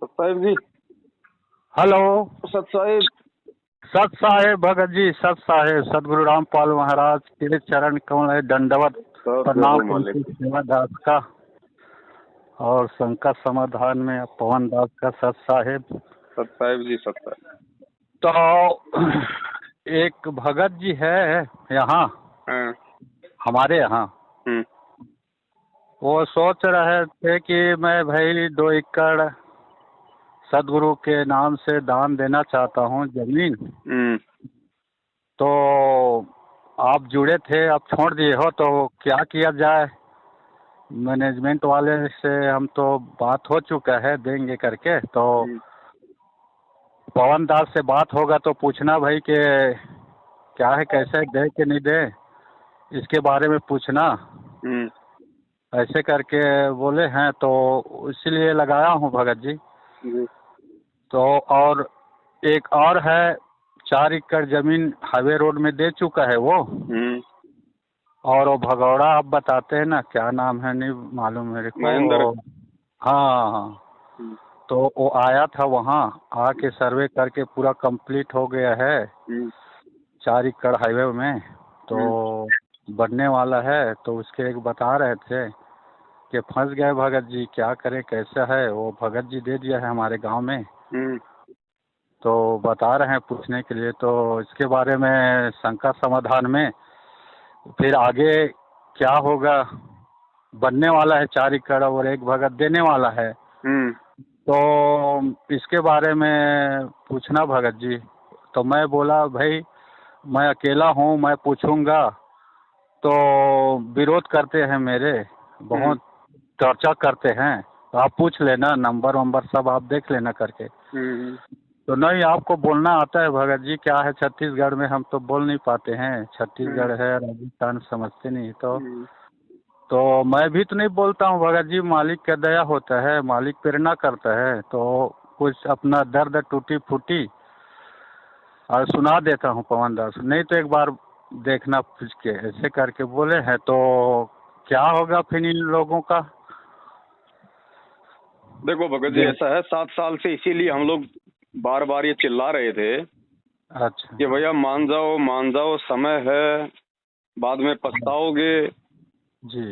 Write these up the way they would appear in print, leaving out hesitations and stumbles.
साहिब जी। Hello. सत साहिब। सत साहेब भगत जी, सत साहेब सदगुरु रामपाल महाराज के चरण कमल है, दंडवत प्रणाम उनकी सेवा दास का और संकट समाधान में पवन दास का सत साहेब। सत साहिब जी, सत साहिब। तो एक भगत जी है यहाँ हमारे यहाँ, वो सोच रहे थे कि मैं भाई 2 एकड़ सदगुरु के नाम से दान देना चाहता हूँ जमीन। तो आप जुड़े थे, आप छोड़ दिए हो, तो क्या किया जाए? मैनेजमेंट वाले से हम तो बात हो चुका है देंगे करके, तो पवन दास से बात होगा तो पूछना भाई कि क्या है, कैसे दे कि नहीं दे, इसके बारे में पूछना। ऐसे करके बोले हैं, तो इसीलिए लगाया हूँ भगत जी। तो और एक और है 4 एकड़ जमीन हाईवे रोड में दे चुका है वो। और वो भगौड़ा आप बताते हैं ना, क्या नाम है नहीं मालूम मेरे को। महेंद्र। हाँ हाँ। तो वो आया था वहाँ, आके सर्वे करके पूरा कंप्लीट हो गया है 4 एकड़ हाईवे में, तो बनने वाला है। तो उसके एक बता रहे थे कि फंस गए भगत जी, क्या करें कैसा है। वो भगत जी दे दिया है हमारे गांव में, तो बता रहे हैं पूछने के लिए। तो इसके बारे में संकट समाधान में फिर आगे क्या होगा, बनने वाला है 4 एकड़ और एक भगत देने वाला है। तो इसके बारे में पूछना भगत जी। तो मैं बोला भाई मैं अकेला हूँ, मैं पूछूंगा तो विरोध करते हैं मेरे, बहुत चर्चा करते हैं। तो आप पूछ लेना, नंबर वंबर सब आप देख लेना करके। तो नहीं, आपको बोलना आता है भगत जी। क्या है, छत्तीसगढ़ में हम तो बोल नहीं पाते हैं, छत्तीसगढ़ है राजस्थान समझते नहीं। तो मैं भी तो नहीं बोलता हूँ भगत जी, मालिक का दया होता है, मालिक प्रेरणा करता है। तो कुछ अपना दर्द टूटी फूटी और सुना देता हूँ पवन दास, नहीं तो एक बार देखना पूछ के, ऐसे करके बोले हैं। तो क्या होगा फिर इन लोगों का? देखो भगत जी, ऐसा है 7 साल से इसीलिए हम लोग बार बार ये चिल्ला रहे थे। अच्छा कि भैया मान जाओ, समय है, बाद में पछताओगे जी।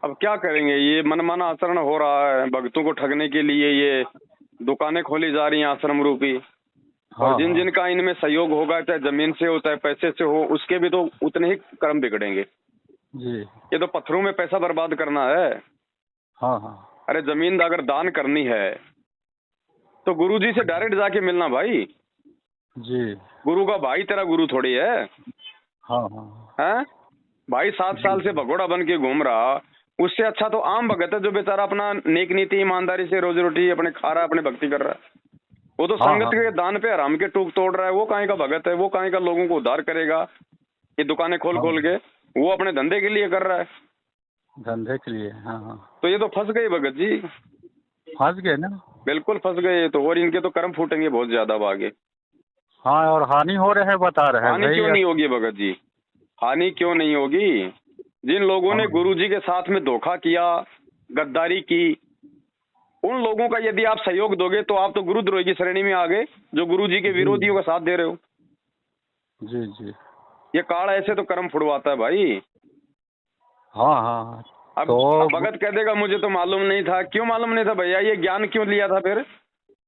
अब क्या करेंगे, ये मनमाना आचरण हो रहा है। भक्तों को ठगने के लिए ये दुकानें खोली जा रही हैं आश्रम रूपी। और जिन जिन का इनमें सहयोग होगा, चाहे जमीन से हो चाहे पैसे से हो, उसके भी तो उतने ही कर्म बिगड़ेंगे जी। ये तो पत्थरों में पैसा बर्बाद करना है। हाँ हाँ। अरे जमीन अगर दान करनी है तो गुरुजी से डायरेक्ट जाके मिलना भाई। जी। गुरु का भाई तेरा गुरु थोड़ी है। हाँ हाँ। हैं भाई 7 साल से भगोड़ा बन के घूम रहा, उससे अच्छा तो आम भगत है जो बेचारा अपना नेक नीति ईमानदारी से रोजी रोटी अपने खा रहा है, अपने भक्ति कर रहा है। वो तो संगत के दान पे हराम के टूक तोड़ रहा है। वो काहे का भगत है, वो काहे का लोगों को उद्धार करेगा ये दुकानें खोल खोल के। वो अपने धंधे के लिए कर रहा है, धंधे के लिए। हाँ हाँ। तो ये तो फंस गए भगत जी, फंस गए ना। बिल्कुल फंस गए। तो और इनके तो कर्म फूटेंगे बहुत ज्यादा आगे। हाँ, और हानि हो रहे हैं बता रहे हैं। हानि क्यों नहीं होगी भगत जी, हानि क्यों नहीं होगी? जिन लोगों ने गुरुजी के साथ में धोखा किया, गद्दारी की, उन लोगों का यदि आप सहयोग दोगे तो आप तो गुरुद्रोही की श्रेणी में आ गए, जो गुरुजी के विरोधियों का साथ दे रहे हो। जी जी। ये काल ऐसे तो कर्म फुड़वाता है भाई। हाँ हाँ। अब तो भगत कह देगा मुझे तो मालूम नहीं था। क्यों मालूम नहीं था भैया? ये ज्ञान क्यों लिया था फिर?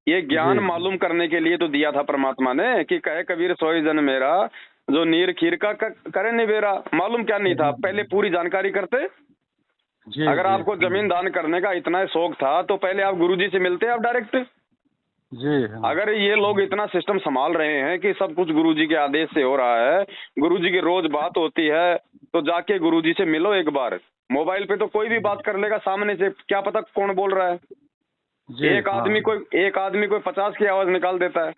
ये ज्ञान मालूम करने के लिए तो दिया था परमात्मा ने, कि कहे कबीर सोई जन मेरा, जो नीर खीर का करे निबेरा। मालूम क्या नहीं था? पहले पूरी जानकारी करते। जी। अगर आपको जमीन दान करने का इतना शौक था तो पहले आप गुरुजी से मिलते आप डायरेक्ट। जी हाँ। अगर ये लोग इतना सिस्टम संभाल रहे हैं कि सब कुछ गुरुजी के आदेश से हो रहा है, गुरुजी की रोज बात होती है, तो जाके गुरुजी से मिलो एक बार। मोबाइल पे तो कोई भी बात कर लेगा सामने से, क्या पता कौन बोल रहा है। एक आदमी कोई 50 की आवाज निकाल देता है।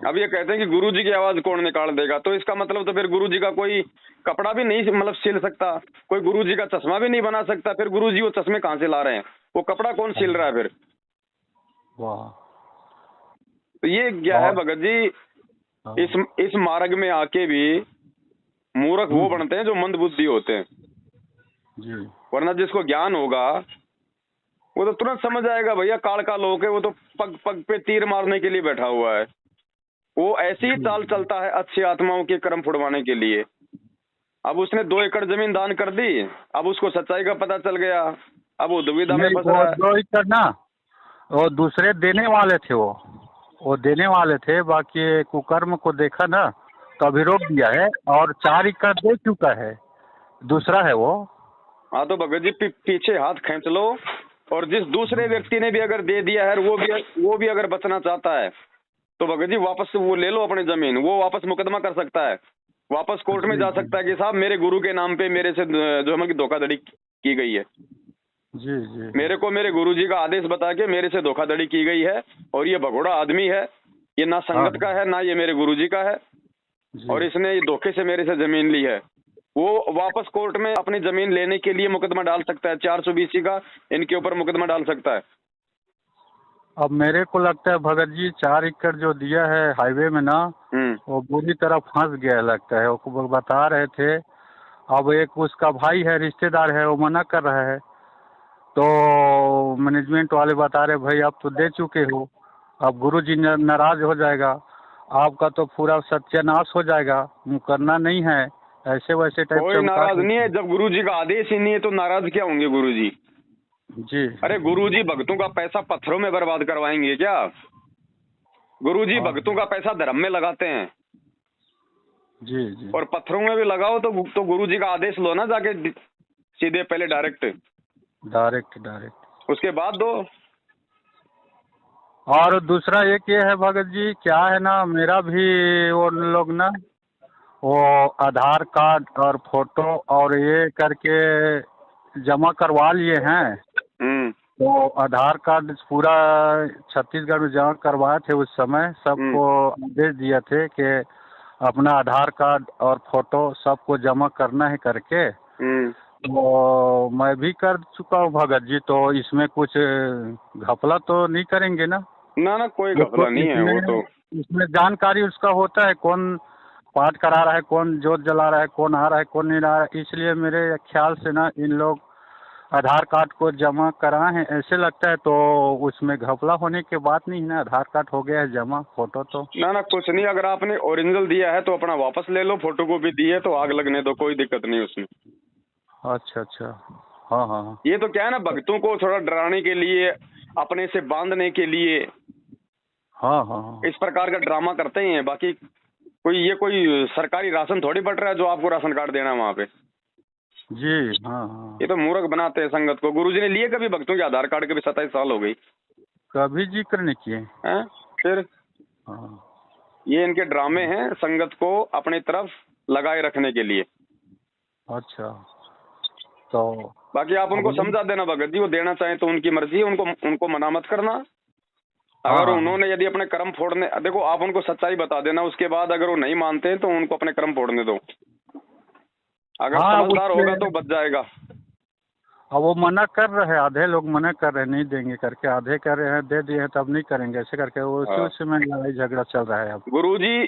अब ये कहते हैं कि गुरुजी की आवाज कौन निकाल देगा, तो इसका मतलब तो फिर गुरुजी का कोई कपड़ा भी नहीं मतलब सिल सकता, कोई गुरुजी का चश्मा भी नहीं बना सकता। फिर गुरुजी वो चश्मे कहाँ से ला रहे हैं, वो कपड़ा कौन सिल रहा है फिर? तो ये क्या है भगत जी, इस मार्ग में आके भी मूर्ख वो बनते हैं जो मंद बुद्धि होते हैं। जी। वरना जिसको ज्ञान होगा वो तो तुरंत समझ आएगा भैया काल का लोग है, वो तो पग पग पे तीर मारने के लिए बैठा हुआ है। वो ऐसी ही चाल चलता है अच्छी आत्माओं के कर्म फुड़वाने के लिए। अब उसने 2 एकड़ जमीन दान कर दी, अब उसको सच्चाई का पता चल गया, अब वो दुविधा में नहीं, फंस वो रहा है। 2 एकड़ ना, वो दूसरे देने वाले थे, वो देने वाले थे, बाकी कुकर्म को देखा ना तो अभी रोक दिया है, और 4 एकड़ दे चुका है, दूसरा है वो। हाँ तो भगत जी पीछे हाथ खींच लो, और जिस दूसरे व्यक्ति ने भी अगर दे दिया है वो भी अगर बचना चाहता है तो भगत जी वापस वो ले लो अपनी जमीन, वो वापस मुकदमा कर सकता है, वापस कोर्ट में जा सकता है कि साहब मेरे गुरु के नाम पे मेरे से जो है कि धोखाधड़ी की गई है, जी जी। मेरे को मेरे गुरु जी का आदेश बता के मेरे से धोखाधड़ी की गई है, और ये भगोड़ा आदमी है, ये ना संगत का है ना ये मेरे गुरु जी का है, जी। और इसने ये धोखे से मेरे से जमीन ली है। वो वापस कोर्ट में अपनी जमीन लेने के लिए मुकदमा डाल सकता है, 420 का इनके ऊपर मुकदमा डाल सकता है। अब मेरे को लगता है भगत जी 4 एकड़ जो दिया है हाईवे में ना, वो बुरी तरह फंस गया लगता है। वो बता रहे थे, अब एक उसका भाई है, रिश्तेदार है, वो मना कर रहा है, तो मैनेजमेंट वाले बता रहे भाई आप तो दे चुके हो, अब गुरुजी नाराज हो जाएगा, आपका तो पूरा सत्यानाश हो जाएगा, मुकरना नहीं है, ऐसे वैसे टाइप कोई से नाराज नहीं है, जब गुरु जी का आदेश ही नहीं है तो नाराज क्या होंगे गुरु जी? जी। अरे गुरु जी भक्तों का पैसा पत्थरों में बर्बाद करवाएंगे क्या? गुरु जी भक्तों का पैसा धर्म में लगाते हैं। जी जी। और पत्थरों में भी लगाओ तो गुरु जी का आदेश लो ना जाके सीधे, पहले डायरेक्ट उसके बाद दो। और दूसरा एक ये है भगत जी, क्या है ना, मेरा भी वो लोग ना वो आधार कार्ड और फोटो और ये करके जमा करवा लिए हैं। तो आधार कार्ड पूरा छत्तीसगढ़ में जमा करवाए थे उस समय, सबको आदेश दिए थे कि अपना आधार कार्ड और फोटो सबको जमा करना है करके। तो मैं भी कर चुका हूँ भगत जी, तो इसमें कुछ घपला तो नहीं करेंगे ना? ना कोई घपला नहीं है। वो तो इसमें जानकारी उसका होता है, कौन पाठ करा रहा है, कौन जोत जला रहा है, कौन आ रहा है, कौन नहीं आ रहा है। इसलिए मेरे ख्याल से ना इन लोग आधार कार्ड को जमा कराए हैं ऐसे लगता है, तो उसमें घपला होने की बात नहीं है ना, आधार कार्ड हो गया है जमा, फोटो तो ना कुछ नहीं। अगर आपने ओरिजिनल दिया है तो अपना वापस ले लो, फोटो कॉपी दी है तो आग लगने दो, कोई दिक्कत नहीं उसमें। अच्छा। हाँ हाँ। ये तो क्या है ना, भक्तों को थोड़ा डराने के लिए, अपने से बांधने के लिए हाँ इस प्रकार का ड्रामा करते हैं। बाकी कोई सरकारी राशन थोड़ी बट रहा है जो आपको राशन कार्ड देना है वहाँ पे। जी। हाँ। ये तो मूर्ख बनाते हैं संगत को। गुरुजी ने लिए कभी भक्तों के आधार कार्ड के भी 27 साल हो गई, कभी जिक्र नहीं किए हैं? फिर ये इनके ड्रामे हैं संगत को अपनी तरफ लगाए रखने के लिए। अच्छा, तो बाकी आप उनको समझा देना भगत जी, वो देना चाहें तो उनकी मर्जी है, उनको मना मत करना। अगर उन्होंने यदि अपने कर्म फोड़ने, देखो आप उनको सच्चाई बता देना, उसके बाद अगर वो नहीं मानते हैं तो उनको अपने कर्म फोड़ने दो। अगर समझदार होगा तो बच जाएगा। अब वो मना कर रहे हैं, आधे लोग मना कर रहे हैं नहीं देंगे करके, आधे कर रहे हैं दे दिए हैं तब नहीं करेंगे ऐसे करके, वो उसी में लड़ाई झगड़ा चल रहा है। अब गुरुजी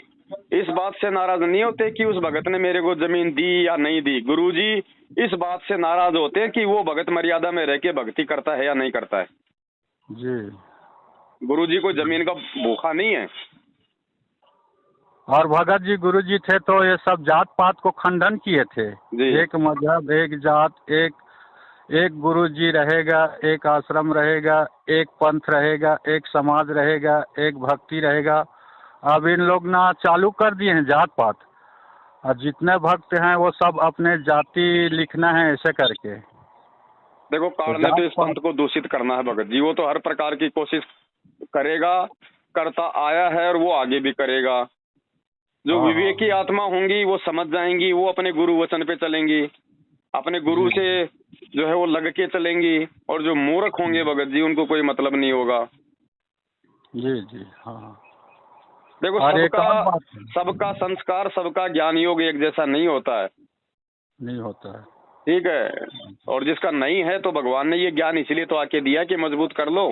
इस बात से नाराज नहीं होते कि उस भगत ने मेरे को जमीन दी या नहीं दी। गुरुजी इस बात से नाराज होते हैं कि वो भगत मर्यादा में रह के भक्ति करता है या नहीं करता है। जी। गुरुजी को जमीन का भूखा नहीं है। और भगत जी गुरुजी थे तो ये सब जात पात को खंडन किए थे। एक मजहब, एक जात, एक गुरुजी रहेगा, एक आश्रम रहेगा, एक पंथ रहेगा, एक समाज रहेगा, एक भक्ति रहेगा। अब इन लोग ना चालू कर दिए हैं जात पात, और जितने भक्त हैं वो सब अपने जाति लिखना है ऐसे करके। देखो काल ने तो इस पंथ को दूषित करना है भगत जी, वो तो हर प्रकार की कोशिश करेगा, करता आया है और वो आगे भी करेगा। जो विवेकी आत्मा होंगी वो समझ जाएंगी, वो अपने गुरु वचन पे चलेंगी, अपने गुरु से जो है वो लग के चलेंगी। और जो मूर्ख होंगे भगत जी उनको कोई मतलब नहीं होगा। जी। हाँ। देखो सबका संस्कार, सबका ज्ञान योग एक जैसा नहीं होता है। ठीक है। और जिसका नहीं है तो भगवान ने ये ज्ञान इसलिए तो आके दिया कि मजबूत कर लो।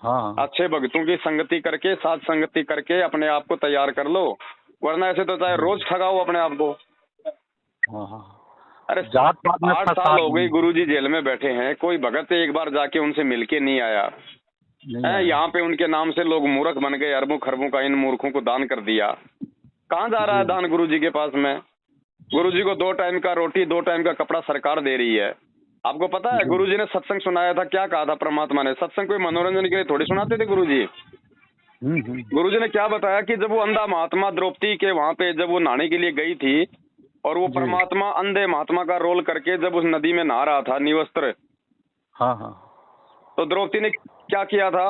हाँ। अच्छे भक्तों की संगति करके, साथ संगति करके अपने आप को तैयार कर लो, वरना ऐसे तो चाहे रोज ठगाओ अपने आप को। हाँ। अरे जात पात में 8 फंसा साल हो गई दिए। गुरुजी जेल में बैठे हैं, कोई भगत एक बार जाके उनसे मिलके नहीं आया नहीं है। आया। यहाँ पे उनके नाम से लोग मूर्ख बन गए, अरबों खरबों का इन मूर्खों को दान कर दिया। कहाँ जा रहा है जी। दान गुरुजी के पास में? गुरुजी को 2 टाइम का रोटी 2 टाइम का कपड़ा सरकार दे रही है। आपको पता है जी। गुरुजी ने सत्संग सुनाया था, क्या कहा था परमात्मा ने? सत्संग कोई मनोरंजन के लिए थोड़ी सुनाते थे गुरुजी। हम्म। गुरुजी ने क्या बताया कि जब वो अंधा महात्मा द्रौपदी के वहां पे जब वो नहाने के लिए गई थी और वो जी। परमात्मा अंधे महात्मा का रोल करके जब उस नदी में नहा रहा था निवस्त्र, हाँ हाँ। तो द्रौपदी ने क्या किया था?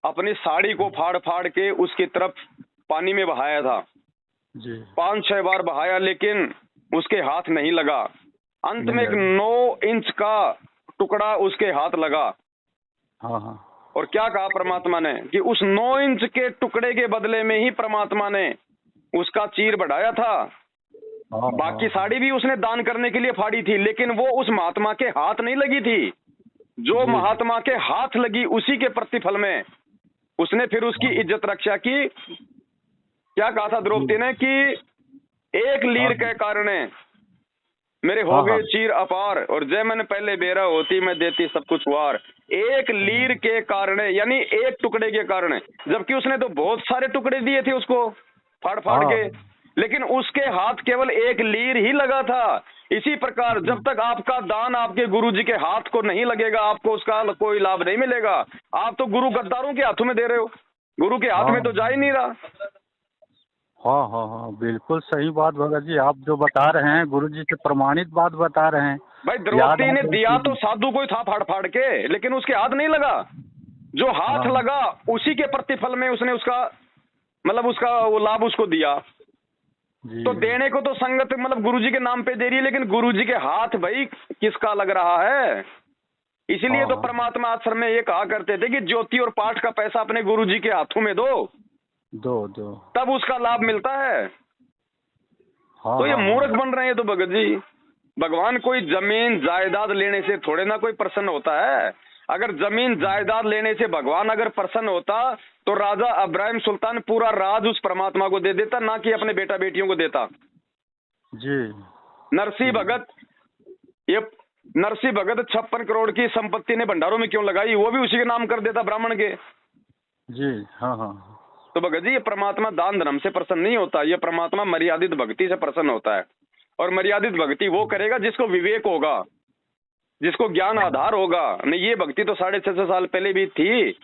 अपनी साड़ी को फाड़ फाड़ के उसकी तरफ पानी में बहाया था। जी। 5-6 बार बहाया लेकिन उसके हाथ नहीं लगा। अंत में एक नहीं 9 इंच का टुकड़ा उसके हाथ लगा। हाँ हाँ। और क्या कहा परमात्मा ने कि उस 9 इंच के टुकड़े के बदले में ही परमात्मा ने उसका चीर बढ़ाया था। हाँ, बाकी हाँ। साड़ी भी उसने दान करने के लिए फाड़ी थी, लेकिन वो उस महात्मा के हाथ नहीं लगी थी। जो जी। महात्मा के हाथ लगी उसी के प्रतिफल में उसने फिर उसकी इज्जत रक्षा की। क्या कहा था द्रौपदी ने कि एक लीर के कारण मेरे हो हाँ, गए हाँ। चीर अपार, और जय मन पहले बेरा होती मैं देती सब कुछ वार। एक लीर के कारण, यानी एक टुकड़े के कारण, जबकि उसने तो बहुत सारे टुकड़े दिए थे उसको फाड़ फाड़ हाँ, के, लेकिन उसके हाथ केवल एक लीर ही लगा था। इसी प्रकार जब तक आपका दान आपके गुरुजी के हाथ को नहीं लगेगा, आपको उसका कोई लाभ नहीं मिलेगा। आप तो गुरु गद्दारों के हाथों में दे रहे हो, गुरु के हाथ में तो जा ही नहीं रहा। हाँ हाँ हाँ, बिल्कुल सही बात भगत जी, आप जो बता रहे हैं गुरु जी से प्रमाणित बात बता रहे हैं। भाई द्रौपदी ने दिया तो साधु को ही था फाड़ फाड़ के, लेकिन उसके हाथ नहीं लगा। जो हाथ हाँ। लगा उसी के प्रतिफल में उसने उसका मतलब उसका वो लाभ उसको दिया। जी। तो देने को तो संगत मतलब गुरुजी के नाम पे दे रही है, लेकिन गुरुजी के हाथ भाई किसका लग रहा है? इसीलिए तो हाँ। परमात्मा आश्रम में ये कहा करते थे कि ज्योति और पाठ का पैसा अपने गुरुजी के हाथों में दो, दो दो। तब उसका लाभ मिलता है। हाँ तो ये हाँ, मूर्ख बन रहे हैं तो भगत जी। भगवान कोई जमीन जायदाद लेने से थोड़े ना कोई प्रसन्न होता है। अगर जमीन जायदाद लेने से भगवान अगर प्रसन्न होता तो राजा इब्राहिम सुल्तान पूरा राज उस परमात्मा को दे देता, ना कि अपने बेटा बेटियों को देता। जी। नरसिंह भगत, ये नरसिंह भगत 56 करोड़ की संपत्ति ने भंडारों में क्यों लगाई? वो भी उसी के नाम कर देता ब्राह्मण के। जी। हाँ हाँ। तो भगत जी ये परमात्मा दान धर्म से प्रसन्न नहीं होता, ये परमात्मा मर्यादित भक्ति से प्रसन्न होता है। और मर्यादित भक्ति वो करेगा जिसको विवेक होगा, जिसको ज्ञान आधार होगा। नहीं ये भक्ति तो 650 साल पहले भी थी,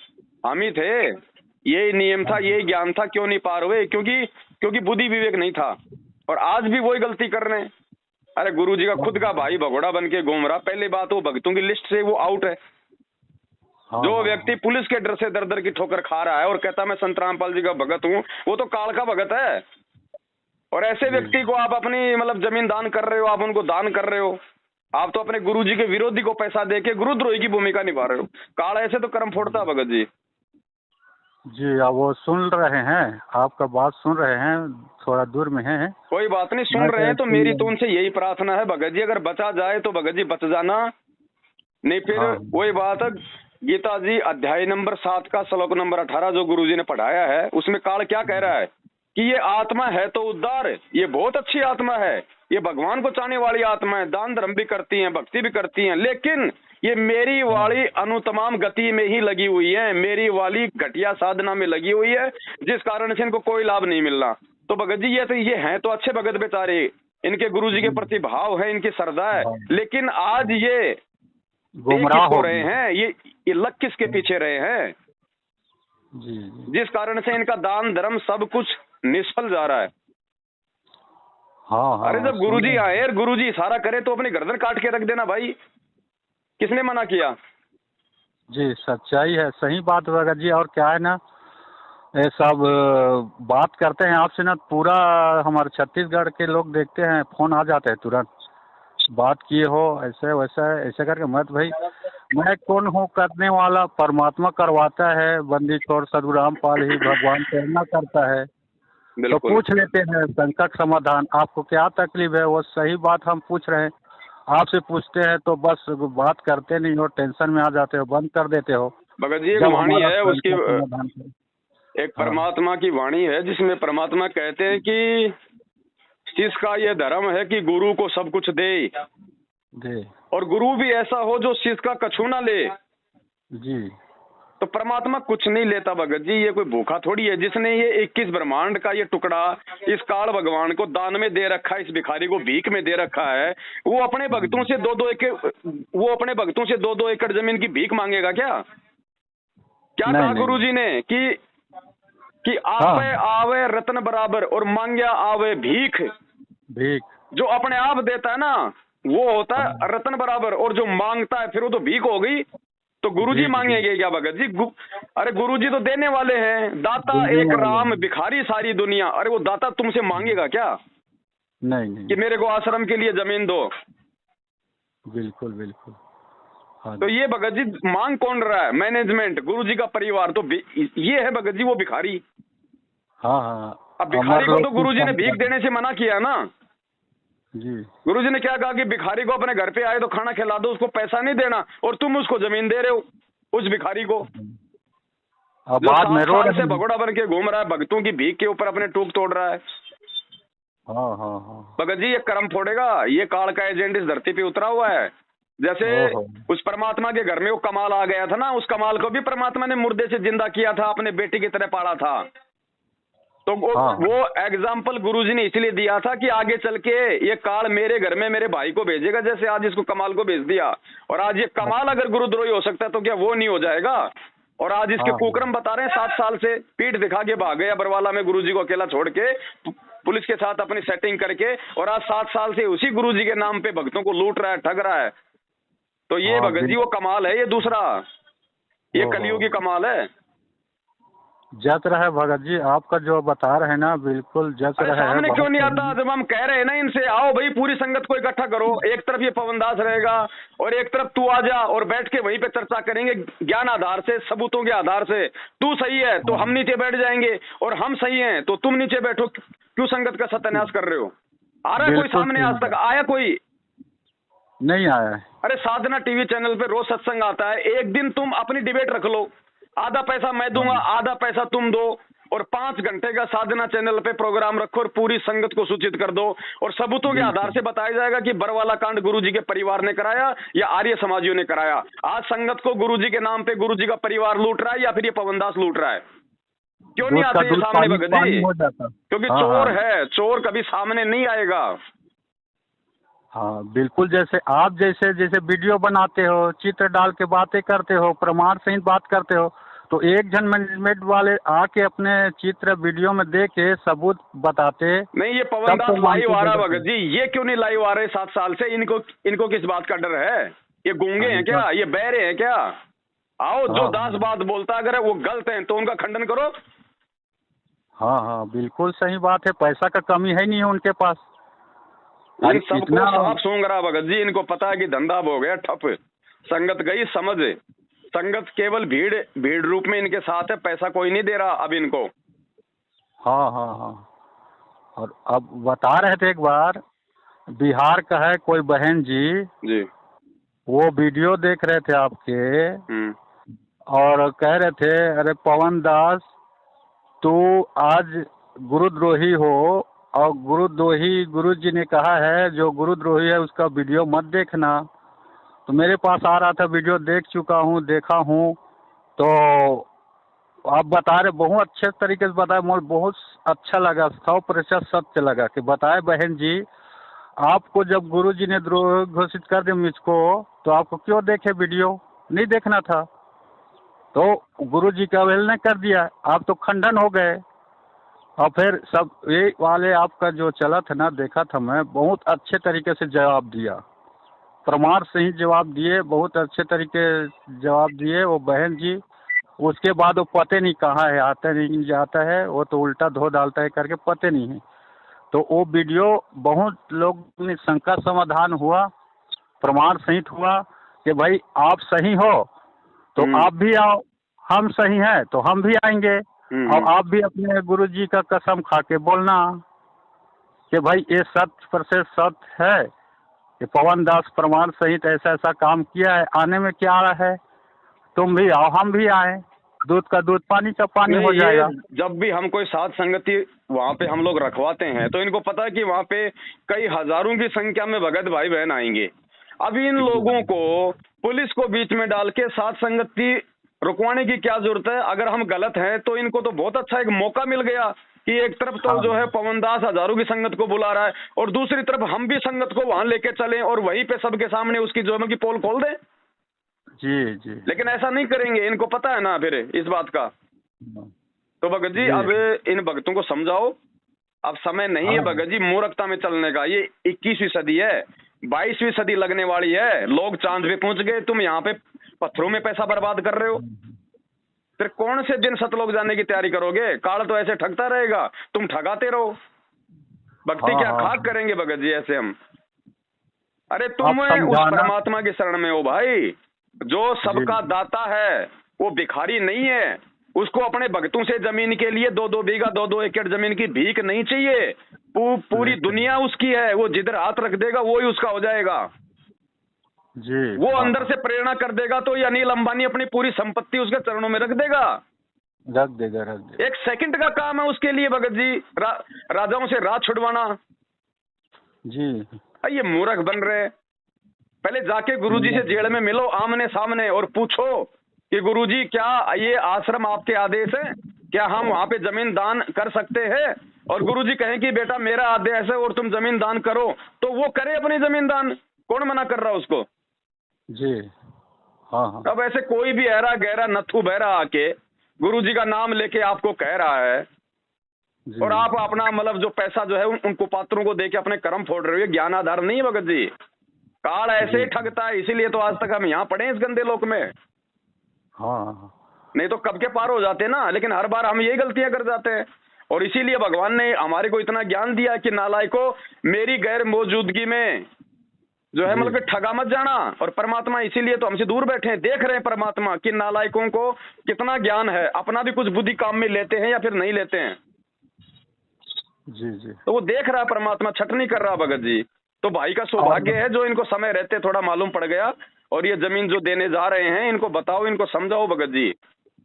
हम ही थे, यही नियम था, यही ज्ञान था, क्यों नहीं पार हुए? क्योंकि बुद्धि विवेक नहीं था। और आज भी वही गलती कर रहे हैं। अरे गुरुजी का खुद का भाई भगोड़ा बन के घूम रहा। पहली बात वो भक्तों की लिस्ट से वो आउट है। हाँ, जो हाँ, व्यक्ति पुलिस के डर से दर दर की ठोकर खा रहा है और कहता मैं संत रामपाल जी का भगत हूँ, वो तो काल का भगत है। और ऐसे व्यक्ति को आप अपनी मतलब जमीन दान कर रहे हो, आप उनको दान कर रहे हो, आप तो अपने गुरुजी के विरोधी को पैसा देके गुरुद्रोही की भूमिका निभा रहे हो। काल ऐसे तो कर्म फोड़ता है भगत जी। जी। अब वो सुन रहे हैं, आपका बात सुन रहे हैं, थोड़ा दूर में है। कोई बात नहीं, सुन रहे हैं तो मेरी तो उनसे यही प्रार्थना है भगत जी, अगर बचा जाए तो भगत जी बच जाना, नहीं फिर हाँ। वही बात है। गीता जी अध्याय नंबर 7 का श्लोक नंबर 18 जो गुरुजी ने पढ़ाया है, उसमें काल क्या कह रहा है कि ये आत्मा है तो उद्धार, ये बहुत अच्छी आत्मा है, ये भगवान को चाहने वाली आत्मा है, दान धर्म भी करती है, भक्ति भी करती है, लेकिन ये मेरी वाली अनुतमाम गति में ही लगी हुई है, मेरी वाली घटिया साधना में लगी हुई है, जिस कारण से इनको कोई लाभ नहीं मिल रहा। तो भगत जी ये हैं तो अच्छे भगत बेचारे, इनके गुरुजी के प्रति भाव है, इनकी श्रद्धा है, लेकिन आज ये गुमराह हो हो रहे हैं, ये लग किसके पीछे रहे हैं? जी। जिस कारण से इनका दान धर्म सब कुछ निष्फल जा रहा है। हाँ हाँ। अरे जब गुरुजी आए और गुरुजी इशारा करे तो अपनी गर्दन काट के रख देना भाई, किसने मना किया? जी सच्चाई है, सही बात भगत जी। और क्या है ना, ये सब बात करते हैं आपसे ना, पूरा हमारे छत्तीसगढ़ के लोग देखते हैं, फोन आ जाते हैं तुरंत, बात किए हो ऐसे वैसा ऐसे करके। मत भाई, मैं कौन हूँ करने वाला? परमात्मा करवाता है, बंदी छोड़ साधु रामपाल ही भगवान प्रेरणा करता है। तो पूछ लेते हैं संकट समाधान, आपको क्या तकलीफ है? वो सही बात हम पूछ रहे हैं, आपसे पूछते हैं तो बस बात करते नहीं हो, टेंशन में आ जाते हो, बंद कर देते हो। भगत जी एक जब वाणी हमारा है उसकी, समाधान करें। एक परमात्मा की वाणी है जिसमें परमात्मा कहते हैं कि जिसका ये धर्म है कि गुरु को सब कुछ दे, जी और गुरु भी ऐसा हो जो शिष्य का कछु ना ले, जी। तो परमात्मा कुछ नहीं लेता भगत जी। ये कोई भूखा थोड़ी है जिसने ये 21 ब्रह्मांड का ये टुकड़ा इस काल भगवान को दान में दे रखा है, इस भिखारी को भीख में दे रखा है। वो अपने भक्तों से 2-2 एकड़, वो अपने भक्तों से 2-2 एकड़ जमीन की भीख मांगेगा क्या? क्या नहीं कहा नहीं। गुरु जी ने कि आप हाँ आवे रत्न बराबर और मांग्या आवे भीख। भीख। जो अपने आप देता है ना वो होता है रत्न बराबर, और जो मांगता है फिर वो तो भीख हो गई। तो गुरुजी भीख मांगेंगे क्या भगत जी? अरे गुरुजी तो देने वाले हैं, दाता देने एक वाले राम हैं। भिखारी सारी दुनिया। अरे वो दाता तुमसे मांगेगा क्या नहीं कि नहीं। मेरे को आश्रम के लिए जमीन दो? बिल्कुल बिल्कुल। हाँ तो ये भगत जी मांग कौन रहा है? मैनेजमेंट, गुरुजी का परिवार। तो ये है भगत जी वो भिखारी। हाँ हाँ। अब भिखारी अमर को लोग तो की गुरुजी ने भीख संख्या। देने से मना किया ना। जी। गुरुजी ने क्या कहा कि भिखारी को अपने घर पे आए तो खाना खिला दो, उसको पैसा नहीं देना, और तुम उसको जमीन दे रहे हो उस भिखारी को अब जो बाद 7 में रो साल रहे से हैं। भगोड़ा बन के घूम रहा है, भक्तों की भीख के ऊपर अपने टूक तोड़ रहा है। हाँ हाँ हाँ। भगत जी ये कर्म फोड़ेगा, ये काल का एजेंट इस धरती पे उतरा हुआ है। जैसे ओहो। उस परमात्मा के घर में वो कमाल आ गया था ना, उस कमाल को भी परमात्मा ने मुर्दे से जिंदा किया था, अपने बेटी की तरह पाला था। तो हाँ वो एग्जाम्पल गुरुजी ने इसलिए दिया था कि आगे चल के ये काल मेरे घर में मेरे भाई को भेजेगा, जैसे आज इसको कमाल को भेज दिया। और आज ये कमाल अगर गुरुद्रोही हो सकता है तो क्या वो नहीं हो जाएगा? और आज इसके हाँ कुकर्म बता रहे हैं, 7 साल से पीठ दिखा के भाग गया बरवाला में गुरुजी को अकेला छोड़ के, पुलिस के साथ अपनी सेटिंग करके, और आज 7 साल से उसी गुरुजी के नाम पे भक्तों को लूट रहा है, ठग रहा है। तो ये हाँ। भगत जी वो कमाल है, ये दूसरा, ये कलयुग की कमाल है। जच रहा है भगत जी, आपका जो बता रहे हैं ना बिल्कुल जच अरे रहा है। सामने क्यों बहुत नहीं आता? जब हम कह रहे हैं ना इनसे, आओ भाई पूरी संगत को इकट्ठा करो, एक तरफ ये पवनदास रहेगा और एक तरफ तू आ जा, और बैठ के वहीं पे चर्चा करेंगे ज्ञान आधार से, सबूतों के आधार से। तू सही है तो हम नीचे बैठ जाएंगे, और हम सही हैं तो तुम नीचे बैठो। क्यों संगत का सत्यानाश कर रहे हो? आ रहा है कोई बिल्कुल सामने? सही आज तक बात। आया कोई? नहीं आया है। अरे साधना टीवी चैनल पे रोज सत्संग आता है, एक दिन तुम अपनी डिबेट रख लो, आधा पैसा मैं दूंगा, आधा पैसा तुम दो, और 5 घंटे का साधना चैनल पे प्रोग्राम रखो और पूरी संगत को सूचित कर दो, और सबूतों के आधार से बताया जाएगा कि बरवाला कांड गुरुजी के परिवार ने कराया या आर्य समाजियों ने कराया। आज संगत को गुरुजी के नाम पे गुरुजी का परिवार लूट रहा है या फिर ये पवनदास लूट रहा है? क्यों नहीं दूध का आते ये दूध सामने पानी भगत पानी जी? हो जाता। क्योंकि हाँ चोर हाँ है, चोर कभी सामने नहीं आएगा। हाँ। बिल्कुल जैसे आप जैसे जैसे वीडियो बनाते हो, चित्र डाल के बातें करते हो, प्रमाण सहित बात करते हो, तो एक जन मैनेजमेंट वाले आके अपने चित्र वीडियो में दे के सबूत बताते। नहीं, ये तब पवनदास तो लाइव मानते आ रहा है जगत भगत जी, ये क्यों नहीं लाइव आ रहे 7 साल से? इनको किस बात का डर है? ये गूंगे हैं क्या? ये बहरे हैं क्या? आओ, जो हाँ दास बात बोलता अगर वो गलत है तो उनका खंडन करो। हाँ हाँ। बिल्कुल सही बात है, पैसा का कमी है नहीं है उनके पास। इन सबको इतना साफ सूंघ रहा भगत जी, इनको पता है कि धंधा हो गया ठप, संगत गई समझ, संगत केवल भीड़ रूप में इनके साथ है, पैसा कोई नहीं दे रहा अब इनको। हाँ हाँ हाँ। और अब बता रहे थे एक बार, बिहार का है कोई बहन जी, वो वीडियो देख रहे थे आपके, और कह रहे थे अरे पवन दास तू आज गुरुद्रोही हो, और गुरुद्रोही गुरु जी ने कहा है जो गुरुद्रोही है उसका वीडियो मत देखना। तो मेरे पास आ रहा था, वीडियो देख चुका हूँ, देखा हूँ। तो आप बता रहे, बहुत अच्छे तरीके से बताए, मुझे बहुत अच्छा लगा, 100% सत्य लगा कि बताए बहन जी, आपको जब गुरु जी ने द्रोह घोषित कर दिया मुझको, तो आपको क्यों देखे वीडियो? नहीं देखना था। तो गुरु जी का अवहेलना कर दिया, आप तो खंडन हो गए। और फिर सब ये वाले आपका जो चला था ना, देखा था मैं, बहुत अच्छे तरीके से जवाब दिया, प्रमाण से ही जवाब दिए, बहुत अच्छे तरीके जवाब दिए वो बहन जी। उसके बाद वो पते नहीं कहाँ है, आता नहीं जाता है, वो तो उल्टा धो डालता है करके पते नहीं है। तो वो वीडियो बहुत लोग ने शंका समाधान हुआ, प्रमाण सहित हुआ कि भाई आप सही हो तो आप भी आओ, हम सही हैं तो हम भी आएंगे, और आप भी अपने गुरु जी का कसम खा के बोलना कि भाई ये 100% सत्य है कि पवन दास प्रमाण सहित ऐसा ऐसा काम किया है, आने में क्या आ रहा है, तुम भी आओ हम भी आए, दूध का दूध पानी का पानी हो जाएगा। जब भी हम कोई साध संगति वहाँ पे हम लोग रखवाते हैं तो इनको पता है कि वहाँ पे कई हजारों की संख्या में भगत भाई बहन आएंगे। अब इन लोगों को पुलिस को बीच में डाल के साथ संगति रुकवाने की क्या जरूरत है? अगर हम गलत हैं तो इनको तो बहुत अच्छा एक मौका मिल गया कि एक तरफ तो जो है पवनदास हजारों की संगत को बुला रहा है और दूसरी तरफ हम भी संगत को वहां लेके चलें और वहीं पे सबके सामने उसकी जो है कि पोल खोल दें। जी जी। लेकिन ऐसा नहीं करेंगे, इनको पता है ना फिर इस बात का। तो भगत जी अब इन भक्तों को समझाओ, अब समय नहीं है भगत जी मूर्खता में चलने का। ये 21वीं सदी है, 22वीं सदी लगने वाली है, लोग चांद पे पहुंच गए, तुम यहाँ पे पत्थरों में पैसा बर्बाद कर रहे हो। फिर कौन से दिन सतलोक जाने की तैयारी करोगे? काल तो ऐसे ठगता रहेगा, तुम ठगाते रहो। भक्ति क्या खाक करेंगे भगत जी ऐसे हम? अरे तुम उस परमात्मा की शरण में हो भाई, जो सबका दाता है, वो भिखारी नहीं है। उसको अपने भक्तों से जमीन के लिए 2-2 बीघा 2-2 एकड़ जमीन की भीख नहीं चाहिए। पूरी दुनिया उसकी है, वो जिधर हाथ रख देगा वो ही उसका हो जाएगा जी। वो अंदर से प्रेरणा कर देगा तो ये अनिल अंबानी अपनी पूरी संपत्ति उसके चरणों में रख देगा। एक सेकंड का काम है उसके लिए भगत जी राजाओं से राज छुड़वाना जी। ये मूर्ख बन रहे। पहले जाके गुरुजी से जेल में मिलो आमने सामने और पूछो कि गुरुजी क्या ये आश्रम आपके आदेश है, क्या हम वहां पे जमीन दान कर सकते हैं? और गुरुजी कहें कि बेटा मेरा आदेश है और तुम जमीन दान करो, तो वो करे अपनी जमीन दान। कौन मना कर रहा उसको जी? हाँ। अब ऐसे कोई भी ऐरा गहरा नथु बहरा आके गुरुजी का नाम लेके आपको कह रहा है और आप अपना मतलब जो पैसा जो है उनको पात्रों को देके अपने कर्म फोड़ रहे हो, ज्ञान आधार नहीं है भगत जी। काल ऐसे ही ठगता है, इसीलिए तो आज तक हम यहाँ पड़े इस गंदे लोक में। हाँ, नहीं तो कब के पार हो जाते ना, लेकिन हर बार हम यही गलतियां कर जाते हैं। और इसीलिए भगवान ने हमारे को इतना ज्ञान दिया कि नालायको मेरी गैर मौजूदगी में जो है मतलब ठगा मत जाना। और परमात्मा इसीलिए तो हमसे दूर बैठे हैं, देख रहे हैं परमात्मा कि नालायकों को कितना ज्ञान है, अपना भी कुछ बुद्धि काम में लेते हैं या फिर नहीं लेते हैं जी। तो वो देख रहा है परमात्मा, छट नहीं कर रहा भगत जी। तो भाई का सौभाग्य है जो इनको समय रहते थोड़ा मालूम पड़ गया और ये जमीन जो देने जा रहे हैं इनको बताओ, इनको समझाओ भगत जी।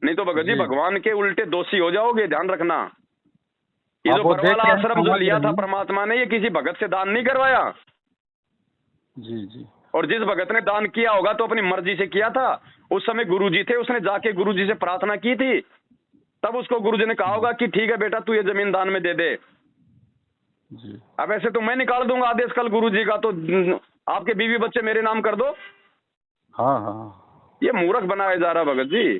नहीं तो भगत जी भगवान के उल्टे दोषी हो जाओगे, ध्यान रखना। ये जो बरवाला आश्रम जो लिया था परमात्मा ने, ये किसी भगत से दान नहीं करवाया जी। और जिस भगत ने दान किया होगा तो अपनी मर्जी से किया था। उस समय गुरुजी थे, उसने जाके गुरुजी से प्रार्थना की थी, तब उसको गुरुजी ने कहा होगा कि ठीक है बेटा तू ये जमीन दान में दे दे जी। अब ऐसे तो मैं निकाल दूंगा आदेश कल गुरुजी का, तो आपके बीवी बच्चे मेरे नाम कर दो। हाँ। ये मूर्ख बनाया जा रहा भगत जी।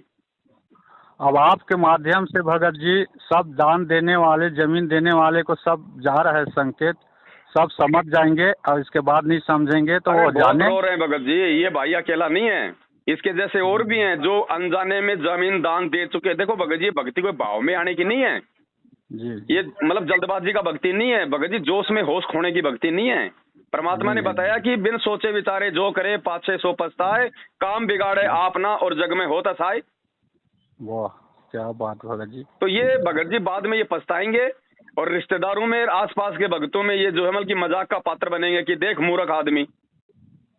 अब आपके माध्यम से भगत जी सब दान देने वाले, जमीन देने वाले को सब जा रहा है संकेत, सब समझ जाएंगे और इसके बाद नहीं समझेंगे तो वो जाने रो रहे हैं भगत जी। ये भाई अकेला नहीं है, इसके जैसे और भी हैं जो अनजाने में जमीन दान दे चुके। देखो भगत जी भक्ति कोई भाव में आने की नहीं है जी। ये मतलब जल्दबाजी का भक्ति नहीं है भगत जी, जोश में होश खोने की भक्ति नहीं है। परमात्मा ने बताया कि बिन सोचे विचारे जो करे पाछे सो पछताए, काम बिगाड़े आप ना और जग में होता साए। वाह क्या बात भगत जी। तो ये भगत जी बाद में ये पछताएंगे और रिश्तेदारों में आसपास के भक्तों में ये जो है मतलब की मजाक का पात्र बनेंगे कि देख मूर्ख आदमी।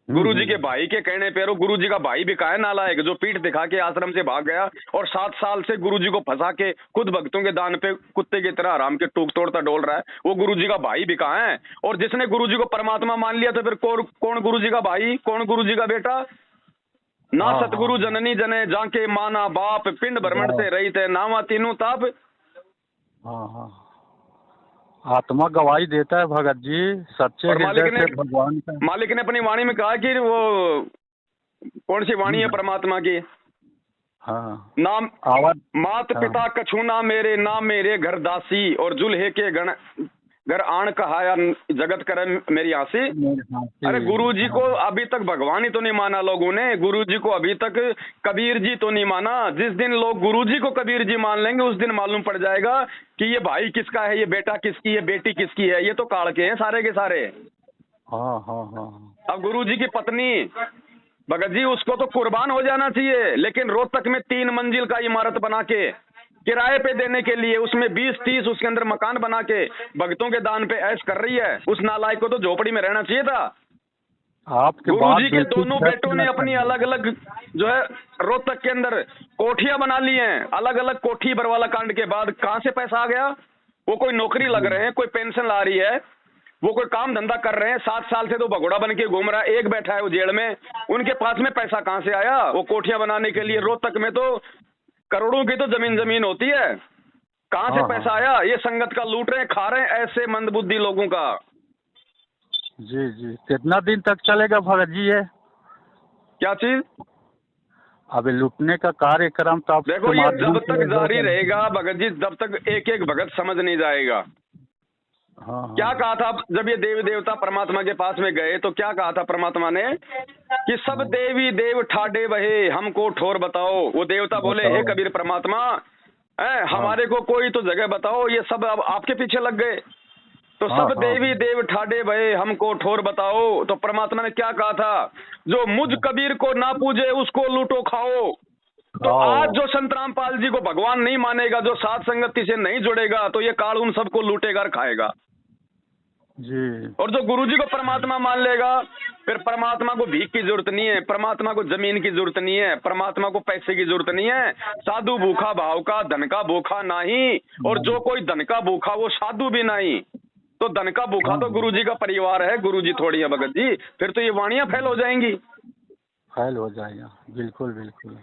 गुरुजी के भाई के कहने पर, गुरुजी का भाई भी कहा है नालायक जो पीठ दिखा के आश्रम से भाग गया और 7 साल से गुरुजी को फंसा के खुद भक्तों के दान पे कुत्ते की तरह आराम के टूक तोड़ता डोल रहा है, वो गुरुजी का भाई भी कहा है। और जिसने गुरुजी को परमात्मा मान लिया तो फिर कौन गुरुजी का भाई, कौन गुरुजी का बेटा? ना सतगुरु जननी जने जाके माना बाप, पिंड भ्रमण से रही थे नावा तीनों ताप। हाँ आत्मा गवाही देता है भगत जी, सच्चे हृदय से भगवान का। मालिक ने अपनी वाणी में कहा कि वो कौन सी वाणी है परमात्मा की? हाँ नाम मात पिता कछु ना मेरे घर दासी और जुल्हे के गण घर आण कहाया जगत करे मेरी आसी। अरे गुरुजी को अभी तक भगवान ही तो नहीं माना लोगों ने, गुरुजी को अभी तक कबीर जी तो नहीं माना। जिस दिन लोग गुरुजी को कबीर जी मान लेंगे उस दिन मालूम पड़ जाएगा कि ये भाई किसका है, ये बेटा किसकी है, बेटी किसकी है। ये तो काल के हैं सारे के सारे। हाँ। अब गुरुजी की पत्नी भगत जी उसको तो कुर्बान हो जाना चाहिए, लेकिन रोहतक में 3 मंजिल का इमारत बना के किराए पे देने के लिए उसमें 20-30 उसके अंदर मकान बना के भक्तों के दान पे ऐश कर रही है। उस नालायक को तो झोपड़ी में रहना चाहिए था। आपके गुरुजी के दोनों बेटों ने अपनी अलग अलग जो है रोहतक के अंदर कोठियां बना ली हैं, अलग अलग कोठी। बरवाला कांड के बाद कहां से पैसा आ गया? वो कोई नौकरी लग रहे हैं, कोई पेंशन ला रही है, वो कोई काम धंधा कर रहे हैं, 7 साल से तो भगोड़ा बन के घूम रहा है, एक बैठा है वो जेल में, उनके पास में पैसा कहाँ से आया? वो कोठियां बनाने के लिए रोहतक में तो करोड़ों की तो जमीन होती है, कहाँ से पैसा आया? ये संगत का लूट रहे हैं, खा रहे हैं ऐसे मंदबुद्धि लोगों का। जी जी, कितना दिन तक चलेगा भगत जी ये? क्या चीज? अभी लूटने का कार्यक्रम तो आपके देखो ये माध्यम जब से तक जारी होगा। रहेगा भगत जी, जब तक एक एक भगत समझ नहीं जाएगा। हाँ क्या हाँ कहा था जब ये देवी देवता परमात्मा के पास में गए, तो क्या कहा था परमात्मा ने कि सब देवी देव ठाडे बहे, हमको ठोर बताओ। वो देवता बोले, हे कबीर परमात्मा, हमारे को कोई तो जगह बताओ, ये सब अब आपके पीछे लग गए। तो सब देवी देव ठाडे भये, हमको ठोर बताओ। तो परमात्मा ने क्या कहा था? जो मुझ कबीर को ना पूजे उसको लूटो खाओ। तो आज जो संत रामपाल जी को भगवान नहीं मानेगा, जो साध संगति से नहीं जुड़ेगा, तो ये काल उन सबको लूटेगा और खाएगा जी। और जो गुरुजी को परमात्मा मान लेगा, फिर परमात्मा को भीख की जरूरत नहीं है, परमात्मा को जमीन की जरूरत नहीं है, परमात्मा को पैसे की जरूरत नहीं है। साधु भूखा भाव का, धन का भूखा नहीं, और जो कोई धन का भूखा वो साधु भी नहीं। तो धन का भूखा तो गुरुजी का परिवार है, गुरुजी थोड़ी है भगत जी। फिर तो ये वाणियां फैल हो जाएंगी, फैल हो जाएगा। बिल्कुल बिल्कुल।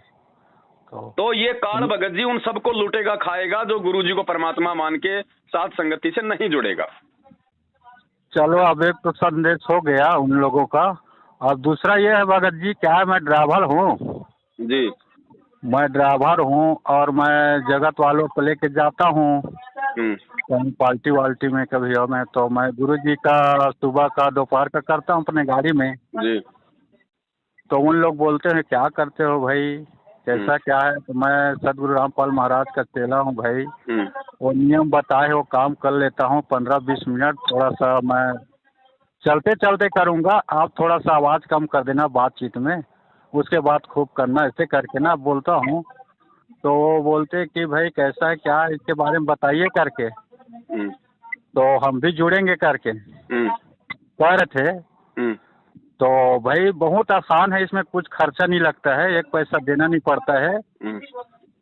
तो ये काल भगत जी उन सबको लूटेगा खाएगा जो गुरुजी को परमात्मा मान के साथ संगति से नहीं जुड़ेगा। चलो, अब एक तो संदेश हो गया उन लोगों का। और दूसरा ये है भगत जी, क्या है, मैं ड्राइवर हूँ जी। मैं ड्राइवर हूँ और मैं जगत वालों को लेके जाता हूँ कहीं पार्टी वाल्टी में कभी हो। मैं तो मैं गुरुजी का सुबह का दोपहर का करता हूँ अपने गाड़ी में जी। तो उन लोग बोलते हैं क्या करते हो भाई, कैसा क्या है? तो मैं सदगुरु रामपाल महाराज का चेला हूँ भाई। वो नियम बताए वो काम कर लेता हूँ 15-20 मिनट। थोड़ा सा मैं चलते चलते करूँगा, आप थोड़ा सा आवाज़ कम कर देना बातचीत में, उसके बाद खूब करना, ऐसे करके ना बोलता हूँ। तो वो बोलते कि भाई कैसा है क्या है, इसके बारे में बताइए करके, तो हम भी जुड़ेंगे करके कह रहे थे। तो भाई बहुत आसान है, इसमें कुछ खर्चा नहीं लगता है, एक पैसा देना नहीं पड़ता है।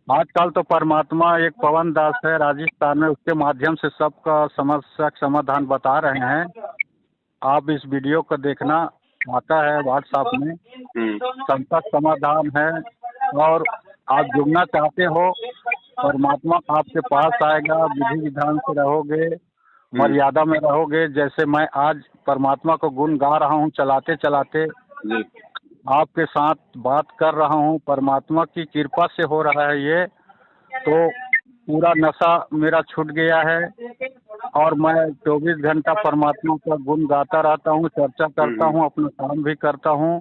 आजकल तो परमात्मा एक पवन दास है राजस्थान में, उसके माध्यम से सबका समस्या समाधान बता रहे हैं। आप इस वीडियो को देखना, आता है व्हाट्सएप में, संकट समाधान है। और आप जुड़ना चाहते हो, परमात्मा आपके पास आएगा, विधि विधान से रहोगे, मर्यादा में रहोगे। जैसे मैं आज परमात्मा को गुण गा रहा हूँ चलाते चलाते, आपके साथ बात कर रहा हूँ, परमात्मा की कृपा से हो रहा है ये। तो पूरा नशा मेरा छूट गया है और मैं 24 घंटा परमात्मा का गुण गाता रहता हूँ, चर्चा करता हूँ, अपना काम भी करता हूँ।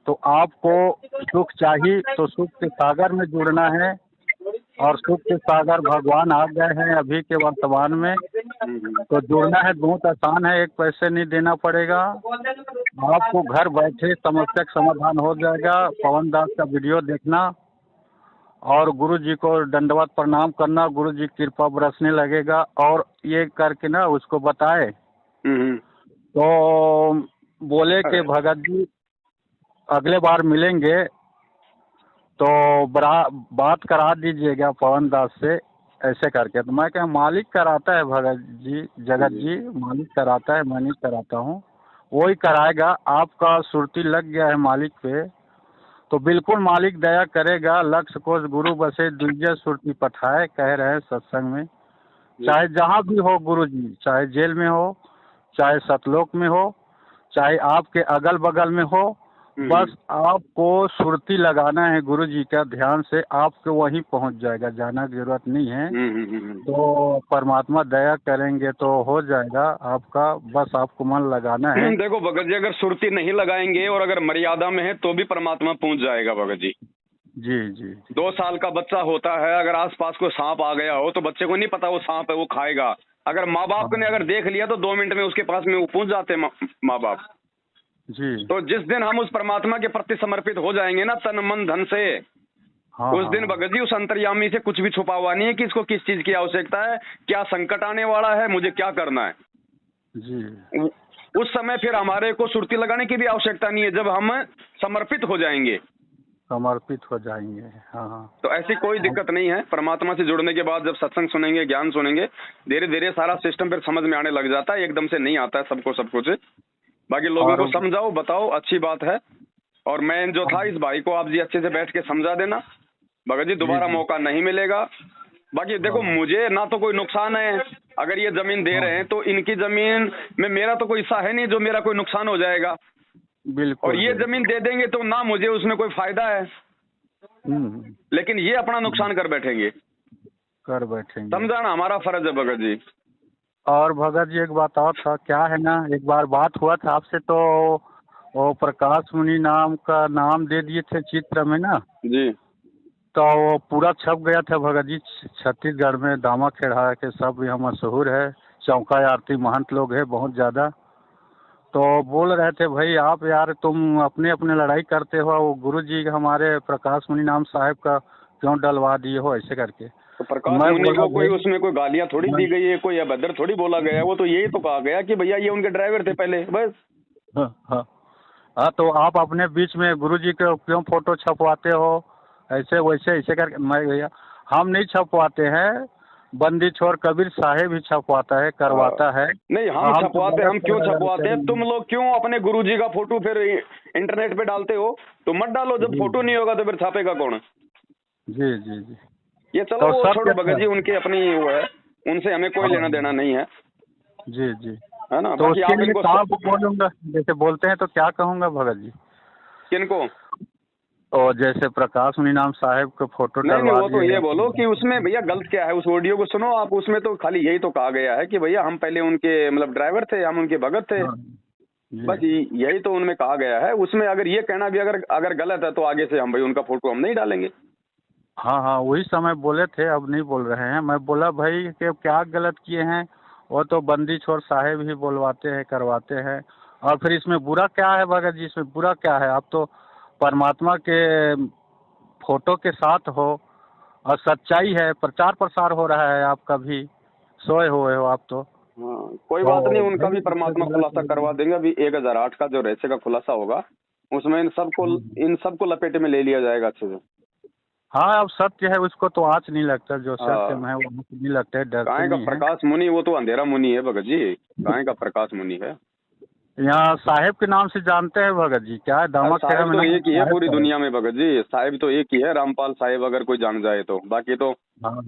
तो आपको सुख चाहिए तो सुख के सागर में जुड़ना है, और सुख के सागर भगवान आ गए हैं अभी के वर्तमान में। तो जुड़ना है, बहुत आसान है, एक पैसे नहीं देना पड़ेगा आपको, घर बैठे समस्या का समाधान हो जाएगा। पवन दास का वीडियो देखना और गुरु जी को दंडवत प्रणाम करना, गुरु जी की कृपा बरसने लगेगा। और ये करके ना उसको बताए तो बोले कि भगत जी अगले बार मिलेंगे तो बात करा दीजिएगा पवन दास से, ऐसे करके। तो मैं क्या, मालिक कराता है भगत जी, जगत जी मालिक कराता है, मैं नहीं कराता हूँ, वही कराएगा। आपका सुरती लग गया है मालिक पे तो बिल्कुल मालिक दया करेगा। लक्ष्य कोष गुरु बसे दुर्जय सुरती पठाए, कह रहे हैं सत्संग में। चाहे जहाँ भी हो गुरु जी, चाहे जेल में हो, चाहे सतलोक में हो, चाहे आपके अगल बगल में हो, बस आपको सुरती लगाना है गुरु जी का ध्यान से, आपको वहीं पहुंच जाएगा, जाना की जरूरत नहीं है। तो परमात्मा दया करेंगे तो हो जाएगा आपका, बस आपको मन लगाना है। देखो भगत जी, अगर सुरती नहीं लगाएंगे और अगर मर्यादा में है तो भी परमात्मा पहुंच जाएगा भगत जी। जी जी। 2 साल का बच्चा होता है, अगर आसपास कोई सांप आ गया हो तो बच्चे को नहीं पता वो सांप है, वो खाएगा। अगर माँ बाप ने अगर देख लिया तो 2 मिनट में उसके पास में वो पहुंच जाते माँ बाप जी। तो जिस दिन हम उस परमात्मा के प्रति समर्पित हो जाएंगे ना, तन मन धन से, उस दिन भगत जी उस अंतर्यामी से कुछ भी छुपा हुआ नहीं है कि इसको किस चीज की आवश्यकता है, क्या संकट आने वाला है, मुझे क्या करना है जी। उस समय फिर हमारे को सुरती लगाने की भी आवश्यकता नहीं है, जब हम समर्पित हो जाएंगे। समर्पित हो जाएंगे। हाँ हाँ। तो ऐसी कोई दिक्कत नहीं है। परमात्मा से जुड़ने के बाद जब सत्संग सुनेंगे, ज्ञान सुनेंगे, धीरे धीरे सारा सिस्टम फिर समझ में आने लग जाता है। एकदम से नहीं आता है सबको सब कुछ। बाकी लोगों और को समझाओ, बताओ, अच्छी बात है। और मैं जो था, इस भाई को आप जी अच्छे से बैठ के समझा देना। भगत जी दोबारा जी। मौका नहीं मिलेगा। बाकी देखो, हाँ मुझे ना तो कोई नुकसान है। अगर ये जमीन दे रहे हैं तो इनकी जमीन में मेरा तो कोई हिस्सा है नहीं जो मेरा कोई नुकसान हो जाएगा। और बिल्कुल ये बिल्कुल। जमीन दे देंगे तो ना मुझे उसमें कोई फायदा है, लेकिन ये अपना नुकसान कर बैठेंगे। कर बैठेंगे। समझाना हमारा फर्ज है भगत जी। और भगत जी एक बात और था, क्या है ना, एक बार बात हुआ था आपसे तो वो प्रकाश मुनि नाम का नाम दे दिए थे चित्र में ना, जी तो वो पूरा छप गया था भगत जी। छत्तीसगढ़ में दामा खेड़ा के सब यहाँ मशहूर है, चौका आरती महंत लोग है बहुत ज़्यादा। तो बोल रहे थे भाई आप यार तुम अपने अपने लड़ाई करते हो, वो गुरु जी हमारे प्रकाश मुनि नाम साहब का क्यों डलवा दिए हो ऐसे करके। तो प्रकाश मैं मुनि बोला को कोई भाई उसमें कोई गालियां थोड़ी दी गई है, कोई अभद्र थोड़ी बोला गया है। वो तो यही तो कहा गया कि भैया ये उनके ड्राइवर थे पहले, बस। हाँ हाँ हाँ, तो आप अपने बीच में गुरु जी के क्यों फोटो छपवाते हो ऐसे वैसे ऐसे करके। मैं भैया हम नहीं छपवाते हैं, बंदी छोड़ कबीर साहेब ही छपवाता है, करवाता है। नहीं, हम हम तो छपवाते, गलत हम क्यों छपवाते हैं? तुम करेंगे। लोग क्यों अपने गुरुजी का फोटो फिर इंटरनेट पे डालते हो? तो मत डालो, जब जी फोटो नहीं होगा तो फिर छापेगा कौन? जी जी जी। ये चलो तो वो सर छोड़ो क्या भगत था? जी, उनकी अपनी वो है, उनसे हमें कोई हाँ लेना देना नहीं है, जी जी। है ना। तो बाकी उसके आप लिए इनको कहाँ को बोलूँगा, जैसे बोलते हैं तो क्या कहूँगा भगत जी? किनको? और जैसे प्रकाश मुनि नाम साहेब के फोटो नहीं नहीं, डलवा वो तो ये दिए। बोलो कि उसमें भैया गलत क्या है, उस ऑडियो को सुनो आप। उसमें तो खाली यही तो कहा गया है कि भैया हम पहले उनके मतलब ड्राइवर थे, हम उनके भगत थे, हाँ जी। बस यही तो उनमें कहा गया है। उसमें अगर ये कहना भी अगर अगर गलत है तो आगे से हम भाई उनका फोटो हम नहीं डालेंगे। हाँ हाँ, वही समय बोले थे, अब नहीं बोल रहे हैं। मैं बोला भाई कि क्या गलत किए हैं, वो तो बंदी छोड़ साहेब ही बोलवाते हैं, करवाते हैं। और फिर इसमें बुरा क्या है भगत जी? इसमें बुरा क्या है? आप तो परमात्मा के फोटो के साथ हो और सच्चाई है, प्रचार प्रसार हो रहा है, आपका भी सोए हुए हो आप तो। हाँ, कोई बात नहीं, तो उनका भी भाई इससे परमात्मा गलत खुलासा है। करवा देंगे। अभी 1008 का जो रहस्य का खुलासा होगा उसमें इन सबको लपेटे में ले लिया जाएगा अच्छे से। हाँ, अब सत्य है उसको तो आँच नहीं लगता, जो सत्य हाँ, में है वो आँच नहीं लगता है, डरते काहे का नहीं है। प्रकाश मुनि, वो तो अंधेरा मुनि है भगत जी। काहे का प्रकाश मुनि है? यहाँ साहेब के नाम से जानते हैं भगत जी, क्या है अरे दामा खेड़ा साहिब में तो नाम एक ही है साहेब पूरी का है। दुनिया में भगत जी। साहिब तो एक ही है, रामपाल साहिब, अगर कोई जान जाए तो। हाँ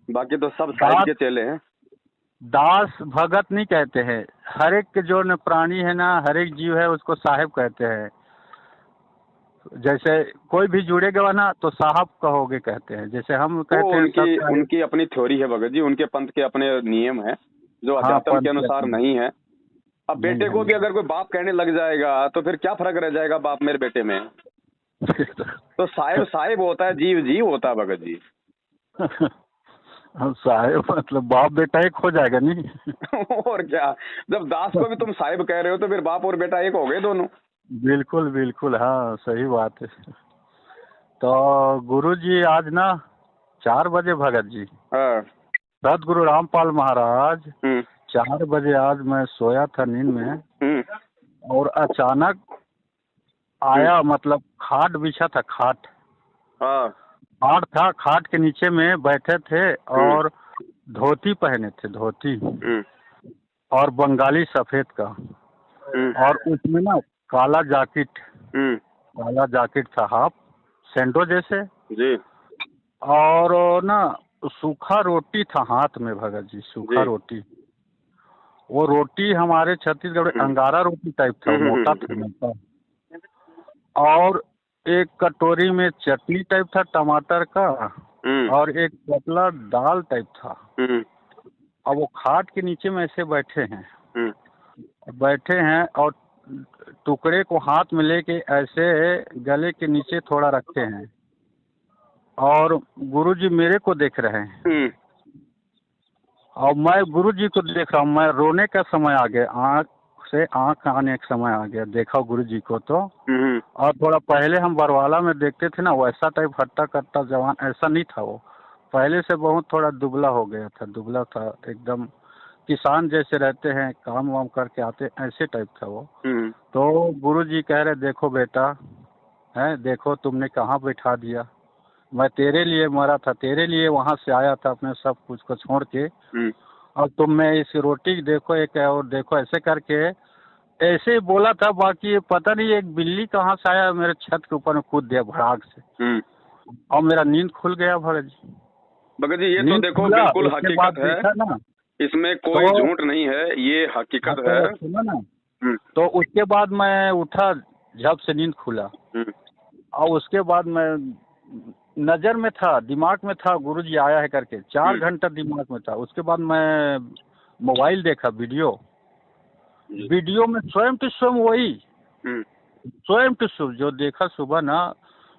बाकी तो सब साहिब दास के चेले हैं। दास भगत नहीं कहते हैं, हर एक के जो न प्राणी है ना, हर एक जीव है उसको साहेब कहते हैं। जैसे कोई भी जुड़ेगा ना तो साहब कहोगे कहते हैं, जैसे हम वो कहते हैं उनकी सत्य। उनकी अपनी थ्योरी है भगत जी, उनके पंथ के अपने नियम है जो हाँ अध्यात्म के पंथ अनुसार कहते हैं। नहीं है। अब नहीं बेटे है को भी नहीं अगर कोई बाप कहने लग जाएगा तो फिर क्या फर्क रह जाएगा बाप मेरे बेटे में? तो साहिब साहिब होता है, जीव जीव होता है भगत जी। हम साहेब मतलब बाप बेटा एक हो जाएगा नहीं। और क्या, जब दास को भी तुम साहिब कह रहे हो तो फिर बाप और बेटा एक हो गए दोनों। बिल्कुल बिल्कुल, हाँ सही बात है। तो गुरु जी आज ना 4 बजे भगत जी, हाँ। सदगुरु रामपाल महाराज हम्म 4 बजे, आज मैं सोया था नींद में हम्म और अचानक आया, मतलब खाट बिछा था, खाट हाँ। खाट था, खाट के नीचे में बैठे थे हम्म और धोती पहने थे, धोती हम्म और बंगाली सफेद का, हम्म और उसमें ना काला जैकेट, हम्म काला जैकेट था हाफ सैंडो जैसे, जी और ना सूखा रोटी था हाथ में भगत जी, सूखा जी। रोटी। वो रोटी हमारे छत्तीसगढ़ में अंगारा रोटी टाइप था, मोटा था, हम्म मोटा। और एक कटोरी में चटनी टाइप था टमाटर का, हम्म और एक पतला दाल टाइप था। हम्म और वो खाट के नीचे में ऐसे बैठे हैं, हम्म बैठे हैं और टुकड़े को हाथ में लेके ऐसे गले के नीचे थोड़ा रखे हैं, और गुरुजी मेरे को देख रहे हैं और मैं गुरुजी को देख रहा हूँ। मैं रोने का समय आ गया, आँख से आँख आने का समय आ गया, देखा गुरुजी को तो। और थोड़ा पहले हम बरवाला में देखते थे ना, वैसा टाइप हट्टा कट्टा जवान ऐसा नहीं था वो, पहले से बहुत थोड़ा दुबला हो गया था, दुबला था एकदम, किसान जैसे रहते हैं, काम वाम करके आते ऐसे टाइप था वो। तो गुरुजी कह रहे देखो बेटा, है, देखो तुमने कहाँ बैठा दिया, मैं तेरे लिए मरा था, तेरे लिए वहाँ से आया था अपने सब कुछ को छोड़ के, और तुम में इस रोटी देखो एक है और देखो, ऐसे करके ऐसे ही बोला था। बाकी पता नहीं एक बिल्ली कहाँ से आया मेरे छत के ऊपर में कूद दिया भड़ाक से, और मेरा नींद खुल गया भगत जी। भगत जी ये तो नींद देखो खुला, बिल्कुल उसके बाद हकीकत है, देखा ना इसमें कोई तो झूठ नहीं है, ये हकीकत हाँ, है। तो सुनो ना, तो उसके बाद मैं उठा, झप से नींद खुला, और उसके बाद मैं नजर में था, दिमाग में था गुरुजी आया है करके, 4 घंटा दिमाग में था। उसके बाद मैं मोबाइल देखा, वीडियो में स्वयं टू स्वयं वही, स्वयं टू स्वयं जो देखा सुबह ना,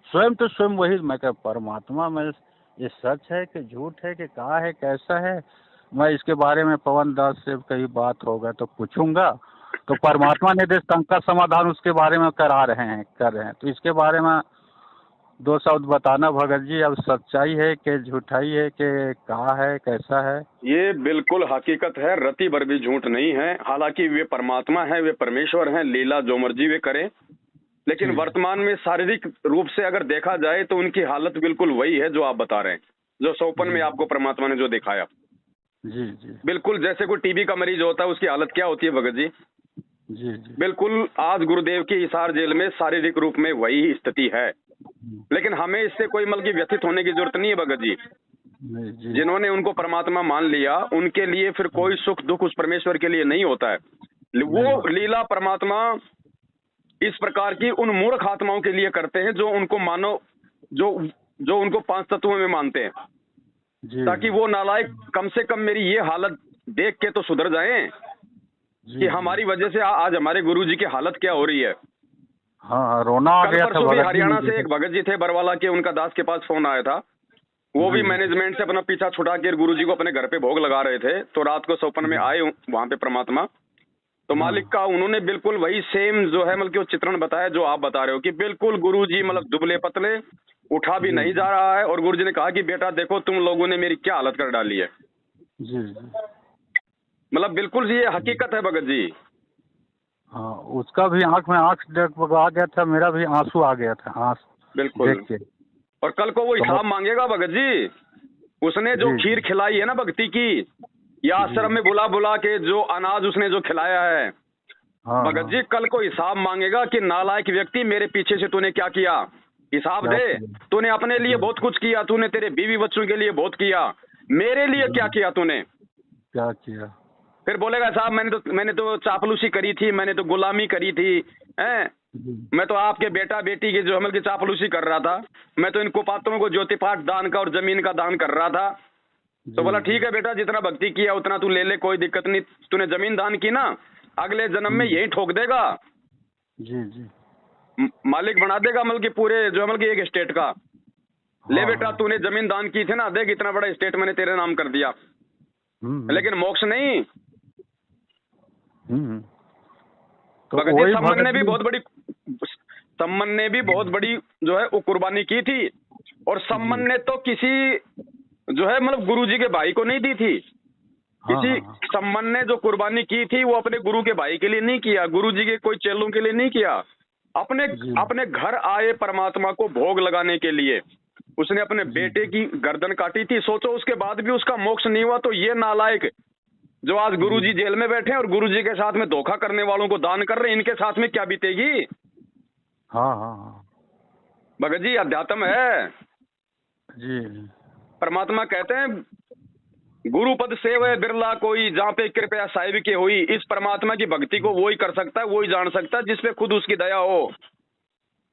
स्वयं टू स्वयं वही। मैं कहा परमात्मा में ये सच है कि झूठ है कि क्या है कैसा है, मैं इसके बारे में पवन दास से कहीं बात होगा तो पूछूंगा। तो परमात्मा ने दे शंका समाधान उसके बारे में कर रहे हैं। तो इसके बारे में 2 शब्द बताना भगत जी, अब सच्चाई है कि झूठाई है कि कहा है कैसा है। ये बिल्कुल हकीकत है, रति भर भी झूठ नहीं है। हालांकि वे परमात्मा है, वे परमेश्वर हैं, लीला जो मर्जी वे करें, लेकिन वर्तमान में शारीरिक रूप से अगर देखा जाए तो उनकी हालत बिल्कुल वही है जो आप बता रहे हैं, जो सौपन में आपको परमात्मा ने जो दिखाया। जी जी बिल्कुल जैसे कोई टीबी का मरीज होता है, उसकी हालत क्या होती है भगत जी? जी जी बिल्कुल आज गुरुदेव की हिसार जेल में शारीरिक रूप में वही स्थिति है, लेकिन हमें इससे कोई मतलब की व्यथित होने की जरूरत नहीं है भगत जी। जी जिन्होंने उनको परमात्मा मान लिया उनके लिए फिर कोई सुख दुख उस परमेश्वर के लिए नहीं होता है। वो लीला परमात्मा इस प्रकार की उन मूर्ख आत्माओं के लिए करते हैं जो उनको मानो, जो उनको 5 तत्वों में मानते हैं, जी, ताकि वो नालायक कम से कम मेरी ये हालत देख के तो सुधर जाएं कि हमारी वजह से आज हमारे गुरुजी की हालत क्या हो रही है। हाँ, रोना आ कल गया था परसों भी भगत जी हरियाणा मुझे। से एक भगत जी थे बरवाला के, उनका दास के पास फोन आया था। वो भी मैनेजमेंट से अपना पीछा छुड़ा के गुरुजी को अपने घर पे भोग लगा रहे थे, तो रात को सौपन में आए वहां पे परमात्मा, तो मालिक का उन्होंने बिल्कुल वही सेम जो है मतलब कि वो चित्रण बताया जो आप बता रहे हो, कि बिल्कुल गुरुजी मतलब दुबले पतले, उठा भी नहीं जा रहा है, और गुरुजी ने कहा कि बेटा देखो तुम लोगों ने मेरी क्या हालत कर डाली है। जी मतलब बिल्कुल ये हकीकत है भगत जी। हाँ, उसका भी आंख में आंख आ गया था, मेरा भी आंसू आ गया था आंख बिल्कुल। देख के। और कल को वो हिसाब मांगेगा भगत जी। उसने जो खीर खिलाई है ना भक्ति की, या आश्रम में बुला बुला के जो अनाज उसने जो खिलाया है, भगत जी कल को हिसाब मांगेगा कि नालायक व्यक्ति मेरे पीछे से तूने क्या किया, हिसाब दे। तूने अपने लिए बहुत कुछ किया, तूने तेरे बीवी बच्चों के लिए बहुत किया, मेरे लिए क्या किया तूने? क्या किया? फिर बोलेगा साहब मैंने तो चापलूसी करी थी, मैंने तो गुलामी करी थी, हैं? मैं तो आपके बेटा बेटी की जो हमल की चापलूसी कर रहा था, मैं तो इन कुपात्रों को ज्योतिपाठ दान का और जमीन का दान कर रहा था। तो बोला ठीक है बेटा, जितना भक्ति किया उतना तू ले ले, कोई दिक्कत नहीं। तूने जमीन दान की ना, अगले जन्म में यही ठोक देगा। जी जी मालिक बना देगा मतलब कि पूरे जो मतलब कि एक स्टेट का। ले बेटा तूने जमीन दान की थी ना, देख इतना बड़ा स्टेट मैंने तेरे नाम कर दिया, लेकिन मोक्ष नहीं। तो भगत जी सम्मन ने भी बहुत बड़ी जो है वो कुर्बानी की थी, और सम्मन ने तो किसी जो है मतलब गुरु जी के भाई को नहीं दी थी। किसी सम्मन ने जो कुर्बानी की थी वो अपने गुरु के भाई के लिए नहीं किया, गुरु जी के कोई चेलों के लिए नहीं किया, अपने घर आए परमात्मा को भोग लगाने के लिए उसने अपने बेटे की गर्दन काटी थी। सोचो उसके बाद भी उसका मोक्ष नहीं हुआ, तो ये नालायक जो आज गुरुजी जेल में बैठे हैं और गुरुजी के साथ में धोखा करने वालों को दान कर रहे हैं, इनके साथ में क्या बीतेगी? भगत जी अध्यात्म है जी। परमात्मा कहते हैं गुरु पद सेवे बिरला कोई, जहाँ पे कृपया साहिब की हुई। इस परमात्मा की भक्ति को वो ही कर सकता है, वो ही जान सकता है जिसपे खुद उसकी दया हो।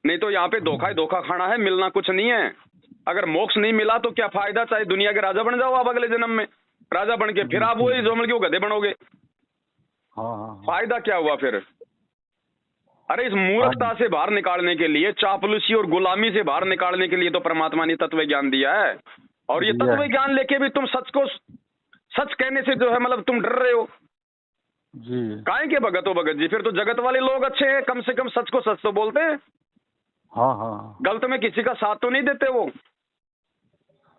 नहीं तो यहाँ पे धोखा खाना है, मिलना कुछ नहीं है। अगर मोक्ष नहीं मिला तो क्या फायदा, चाहे दुनिया के राजा बन जाओ आप अगले जन्म में, राजा बन के फिर आप वही जो मतलब गधे बनोगे, फायदा क्या हुआ फिर? अरे इस मूर्खता से बाहर निकालने के लिए, चापलूसी और गुलामी से बाहर निकालने के लिए तो परमात्मा ने तत्व ज्ञान दिया है। और ये तत्व ज्ञान लेके भी तुम सच कहने से जो है मतलब तुम डर रहे हो जी। काहे के भगत हो भगत जी? फिर तो जगत वाले लोग अच्छे हैं, कम से कम सच को सच तो बोलते हैं। गलत में किसी का साथ तो नहीं देते वो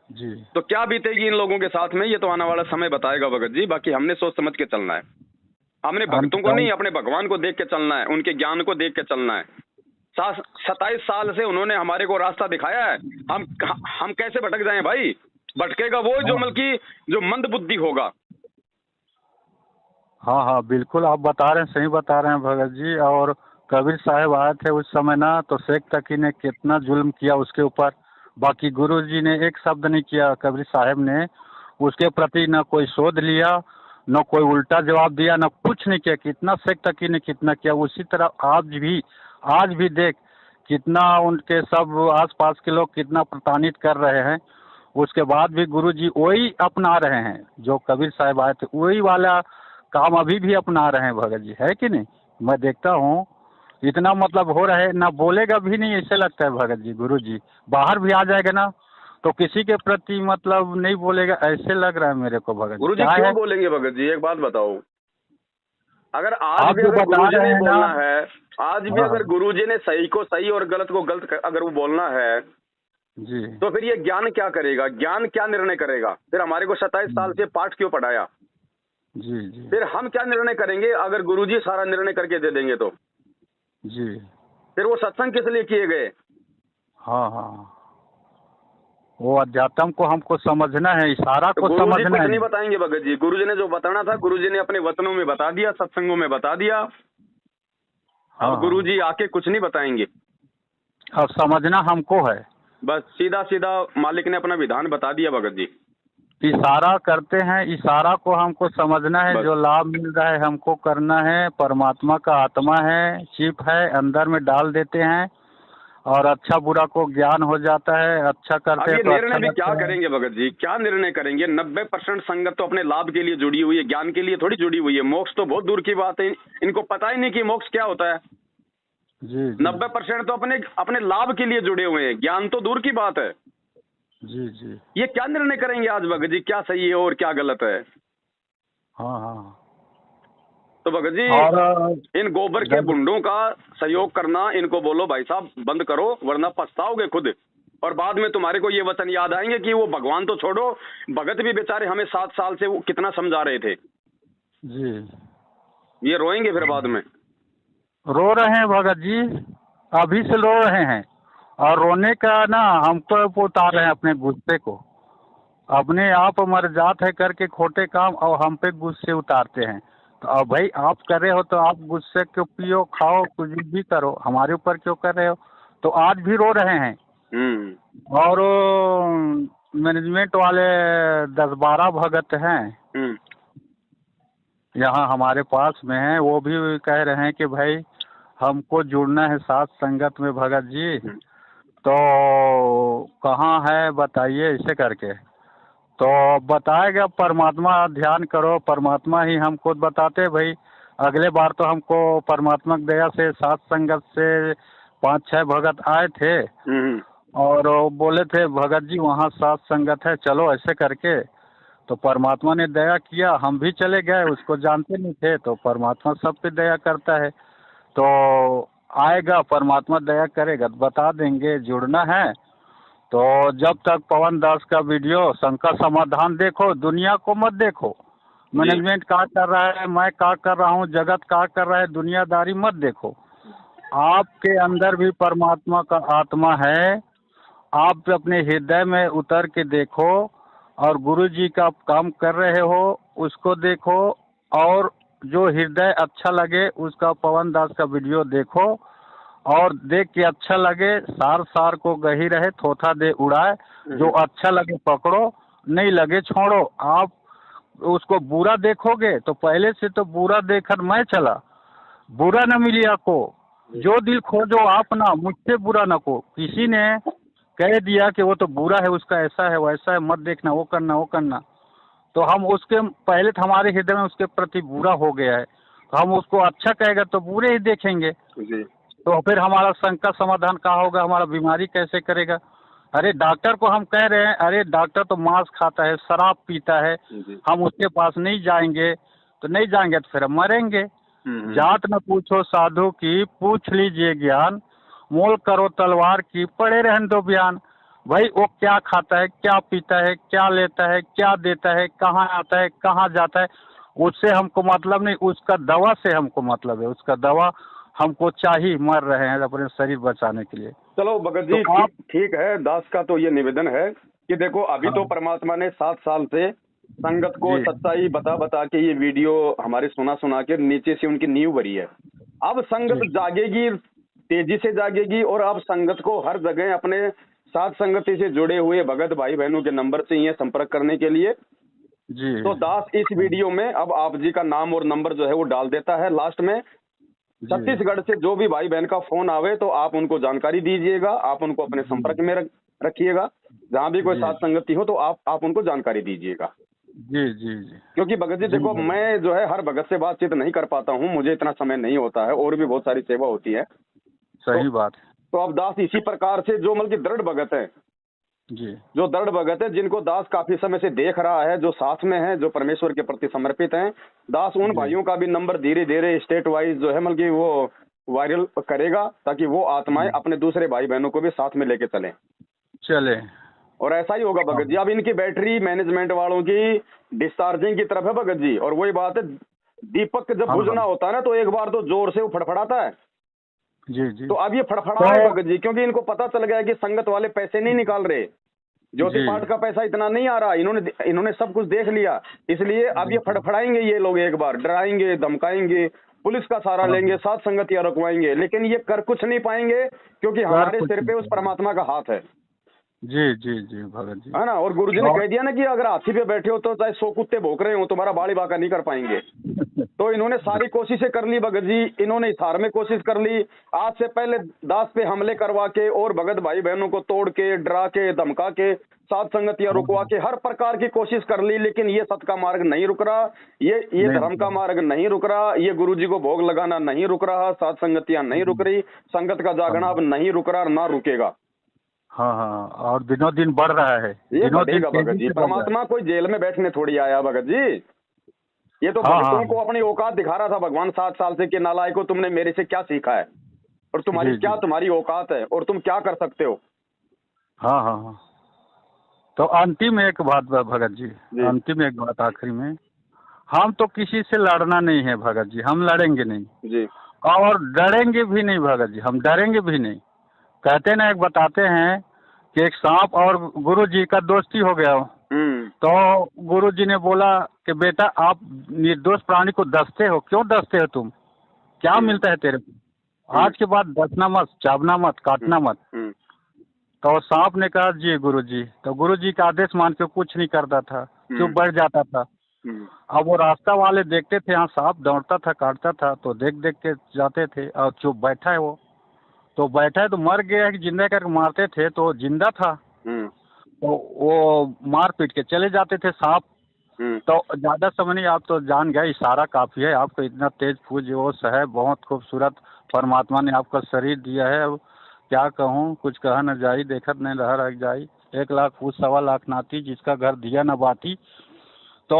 जी। तो क्या बीतेगी इन लोगों के साथ में, ये तो आने वाला समय बताएगा भगत जी। बाकी हमने सोच समझ के चलना है, हमने भक्तों को नहीं अपने भगवान को देख के चलना है, उनके ज्ञान को देख के चलना है। 27 साल से उन्होंने हमारे को रास्ता दिखाया है, हम कैसे भटक जाएं भाई? भटकेगा वो जो बल्कि जो मंद बुद्धि होगा। हाँ हाँ बिल्कुल, आप बता रहे हैं, सही बता रहे हैं भगत जी। और कबीर साहब आए थे उस समय ना, तो शेख तकी ने कितना जुल्म किया उसके ऊपर, बाकी गुरु जी ने एक शब्द नहीं किया। कबीर साहब ने उसके प्रति न कोई शोध लिया, न कोई उल्टा जवाब दिया, न कुछ नहीं किया। कितना शेख तकी ने कितना किया। उसी तरह आज भी देख कितना उनके सब आसपास के लोग कितना प्रताड़ित कर रहे हैं। उसके बाद भी गुरु जी वही अपना रहे हैं, जो कबीर साहब आए थे वही वाला काम अभी भी अपना रहे हैं भगत जी, है कि नहीं? मैं देखता हूँ इतना मतलब हो रहा है, ना बोलेगा भी नहीं ऐसे लगता है भगत जी। गुरु जी बाहर भी आ जाएगा ना तो किसी के प्रति मतलब नहीं बोलेगा, ऐसे लग रहा है मेरे को भगत जी। गुरु जी क्यों बोलेंगे भगत जी? एक बात बताओ, अगर आज भी अगर गुरु जी ने बोलना है, आज भी अगर गुरु जी ने सही को सही और गलत को गलत अगर वो बोलना है जी, तो फिर ये ज्ञान क्या करेगा? ज्ञान क्या निर्णय करेगा? फिर हमारे को 27 साल से पाठ क्यों पढ़ाया? जी जी, फिर हम क्या निर्णय करेंगे अगर गुरुजी सारा निर्णय करके दे देंगे तो? जी, फिर वो सत्संग किस लिए किए गए? हाँ हाँ, वो अध्यात्म को हमको समझना है, इशारा को समझना कुछ है। नहीं बताएंगे भगत जी। गुरुजी ने जो बताना था गुरुजी ने अपने वचनों में बता दिया, सत्संगों में बता दिया। अब गुरुजी आके कुछ नहीं बताएंगे। अब समझना हमको है, बस सीधा सीधा मालिक ने अपना विधान बता दिया भगत जी। इशारा करते हैं, इशारा को हमको समझना है। जो लाभ मिल रहा है हमको करना है। परमात्मा का आत्मा है, चिप है, अंदर में डाल देते हैं और अच्छा बुरा को ज्ञान हो जाता है। अच्छा करते हैं तो निर्णय भी क्या करेंगे भगत जी? क्या निर्णय करेंगे? 90% संगत तो अपने लाभ के लिए जुड़ी हुई है, ज्ञान के लिए थोड़ी जुड़ी हुई है। मोक्ष तो बहुत दूर की बात है, इनको पता ही नहीं कि मोक्ष क्या होता है। जी, 90% तो अपने लाभ के लिए जुड़े हुए हैं, ज्ञान तो दूर की बात है। जी जी, ये क्या निर्णय करेंगे आज भगत जी? क्या सही है और क्या गलत है? हाँ हाँ, तो भगत जी इन गोबर के बुंडों का सहयोग करना, इनको बोलो भाई साहब बंद करो वरना पछताओगे खुद। और बाद में तुम्हारे को ये वचन याद आएंगे कि वो भगवान तो छोड़ो, भगत भी बेचारे हमें 7 साल से वो कितना समझा रहे थे जी। ये रोएंगे फिर बाद में। रो रहे हैं भगत जी, अभी से रो रहे हैं। और रोने का ना हमको उतार रहे हैं अपने गुस्से को। अपने आप मर जात है करके खोटे काम और हम पे गुस्से उतारते हैं। तो अब भाई आप कर रहे हो तो आप गुस्से को पियो, खाओ, कुछ भी करो, हमारे ऊपर क्यों कर रहे हो? तो आज भी रो रहे हैं। और मैनेजमेंट वाले 10-12 भगत हैं यहाँ हमारे पास में है, वो भी कह रहे हैं कि भाई हमको जुड़ना है साथ संगत में भगत जी, तो कहाँ है बताइए, ऐसे करके। तो बताएगा परमात्मा ध्यान करो, परमात्मा ही हमको बताते भाई। अगले बार तो हमको परमात्मा की दया से सात संगत से 5-6 भगत आए थे और बोले थे भगत जी वहाँ सात संगत है, चलो ऐसे करके। तो परमात्मा ने दया किया, हम भी चले गए, उसको जानते नहीं थे। तो परमात्मा सब पे दया करता है, तो आएगा परमात्मा दया करेगा तो बता देंगे। जुड़ना है तो जब तक पवन दास का वीडियो शंकर समाधान देखो, दुनिया को मत देखो। मैनेजमेंट क्या कर रहा है, मैं क्या कर रहा हूँ, जगत क्या कर रहा है, दुनियादारी मत देखो। आपके अंदर भी परमात्मा का आत्मा है, आप अपने हृदय में उतर के देखो और गुरु जी का काम कर रहे हो उसको देखो। और जो हृदय अच्छा लगे उसका पवन दास का वीडियो देखो और देख के अच्छा लगे, सार को गही रहे, थोथा दे उड़ाए। जो अच्छा लगे पकड़ो, नहीं लगे छोड़ो। आप उसको बुरा देखोगे तो पहले से तो बुरा देखकर मैं चला, बुरा न मिली आपको। जो दिल खोजो आप ना, मुझसे बुरा न को। किसी ने कह दिया कि वो तो बुरा है, उसका ऐसा है वैसा है, मत देखना, वो करना, तो हम उसके पहले तो हमारे हृदय में उसके प्रति बुरा हो गया है, तो हम उसको अच्छा कहेगा तो बुरे ही देखेंगे जी। तो फिर हमारा शंका समाधान कहाँ होगा, हमारा बीमारी कैसे करेगा? अरे डॉक्टर को हम कह रहे हैं, अरे डॉक्टर तो मांस खाता है, शराब पीता है, हम उसके पास नहीं जाएंगे तो फिर हम मरेंगे। जात न पूछो साधु की, पूछ लीजिए ज्ञान, मोल करो तलवार की, पड़े रहन दो बयान। भाई वो क्या खाता है, क्या पीता है, क्या लेता है, क्या देता है, कहाँ आता है, कहाँ जाता है, उससे हमको मतलब नहीं, उसका दवा से हमको मतलब है। उसका दवा हमको चाहिए, मर रहे हैं अपने शरीर बचाने के लिए। चलो भगत जी, तो आप ठीक है, दास का तो ये निवेदन है कि देखो अभी हाँ तो परमात्मा ने 7 साल से संगत को जी सच्चाई बता बता के ये वीडियो हमारे सुना सुना के नीचे से उनकी नींव भरी है। अब संगत जी जागेगी, तेजी से जागेगी, और अब संगत को हर जगह अपने साथ संगति से जुड़े हुए भगत भाई बहनों के नंबर चाहिए संपर्क करने के लिए। जी तो दास इस वीडियो में अब आप जी का नाम और नंबर जो है वो डाल देता है लास्ट में। जी छत्तीसगढ़ से जो भी भाई बहन का फोन आवे तो आप उनको जानकारी दीजिएगा, आप उनको अपने संपर्क में रखिएगा। जहां भी कोई जी साथ संगति हो तो आप उनको जानकारी दीजिएगा। जी जी जी क्योंकि भगत जी जी देखो, भगत, मैं जो है हर भगत से बातचीत नहीं कर पाता हूँ, मुझे इतना समय नहीं होता है, और भी बहुत सारी सेवा होती है। तो सही बात है। तो अब दास इसी प्रकार से जो मतलब कि दृढ़ भगत है, जी जो दृढ़ भगत है, जिनको दास काफी समय से देख रहा है, जो साथ में है, जो परमेश्वर के प्रति समर्पित हैं, दास उन जी भाइयों का भी नंबर धीरे धीरे स्टेट वाइज जो है मतलब कि वो वायरल करेगा, ताकि वो आत्माएं जी अपने दूसरे भाई बहनों को भी साथ में लेके चलें। चले। और ऐसा ही होगा हाँ भगत जी। अब इनकी बैटरी मैनेजमेंट वालों की डिस्चार्जिंग की तरफ है भगत जी, और वही बात है, दीपक जब हाँ हाँ, बुझना होता है ना तो एक बार तो जोर से वो फड़फड़ाता है। जी जी तो अब ये फड़फड़ा है तो भगत जी, क्योंकि इनको पता चल गया कि संगत वाले पैसे नहीं निकाल रहे, ज्योति जी पाठ का पैसा इतना नहीं आ रहा, इन्होंने सब कुछ देख लिया। इसलिए अब जी ये फड़फड़ाएंगे, ये लोग एक बार डराएंगे, धमकाएंगे, पुलिस का सहारा हाँ लेंगे, साथ संगतियां रुकवाएंगे, लेकिन ये कर कुछ नहीं पाएंगे, क्योंकि सर हमारे कुछ सिर पे उस नहीं। परमात्मा का हाथ है। जी जी जी भगत जी। है ना। और गुरुजी ने और कह दिया ना कि अगर हाथी पे बैठे हो तो चाहे 100 कुत्ते भौंक रहे हो, तुम्हारा बाड़ी बांका नहीं कर पाएंगे। तो इन्होंने सारी कोशिशें कर ली भगत जी, इन्होंने हिसार में कोशिश कर ली, आज से पहले दास पे हमले करवा के और भगत भाई बहनों को तोड़ के, डरा के, धमका के, साथ संगतियां हाँ रुकवा हाँ, के हर प्रकार की कोशिश कर ली, लेकिन ये सत का मार्ग नहीं रुक रहा, ये नहीं धर्म का नहीं, मार्ग नहीं रुक रहा, ये गुरुजी को भोग लगाना नहीं रुक रहा, साथ संगतियां नहीं रुक रही, संगत का हाँ जागना अब नहीं रुक रहा और ना रुकेगा। हाँ हाँ, और दिनों दिन बढ़ रहा है, ये दिनों दिन बढ़ेगा भगत तेजी जी। से बढ़ रहा है। परमात्मा कोई जेल में बैठने थोड़ी आया भगत जी, ये तो हाँ हाँ भगतों को अपनी औकात दिखा रहा था भगवान 7 साल से कि नालायकों, तुमने मेरे से क्या सीखा है, और जी जी तुम्हारी औकात है, और तुम क्या कर सकते हो। हाँ हाँ हाँ। तो अंतिम एक बात भगत जी, जी अंतिम एक बात आखिरी में, हम तो किसी से लड़ना नहीं है भगत जी, हम लड़ेंगे नहीं जी और डरेंगे भी नहीं भगत जी, हम डरेंगे भी नहीं। कहते ना, एक बताते हैं कि एक सांप और गुरु जी का दोस्ती हो गया हो। तो गुरु जी ने बोला कि बेटा, आप निर्दोष प्राणी को डसते हो, क्यों डसते हो तुम, क्या मिलता है तेरे को, आज के बाद डसना मत, चावना मत, काटना मत। तो सांप ने कहा जी गुरु जी, तो गुरु जी का आदेश मान के कुछ नहीं करता था, चुप बैठ जाता था। अब वो रास्ता वाले देखते थे, यहाँ सांप दौड़ता था, काटता था, तो देख देख के जाते थे, और चुप बैठा है वो, तो बैठा है तो मर गया है कि जिंदा करके मारते थे, तो जिंदा था, तो वो मार पीट के चले जाते थे सांप। तो ज्यादा समय नहीं, आप तो जान गए, इशारा काफी है, आपको इतना तेज फूज है, बहुत खूबसूरत परमात्मा ने आपका शरीर दिया है। अब क्या कहूँ, कुछ कहा न जाई, देखत नहीं रह जाई, 1 लाख फूस 1.25 लाख नाती, जिसका घर दिया न बाती। तो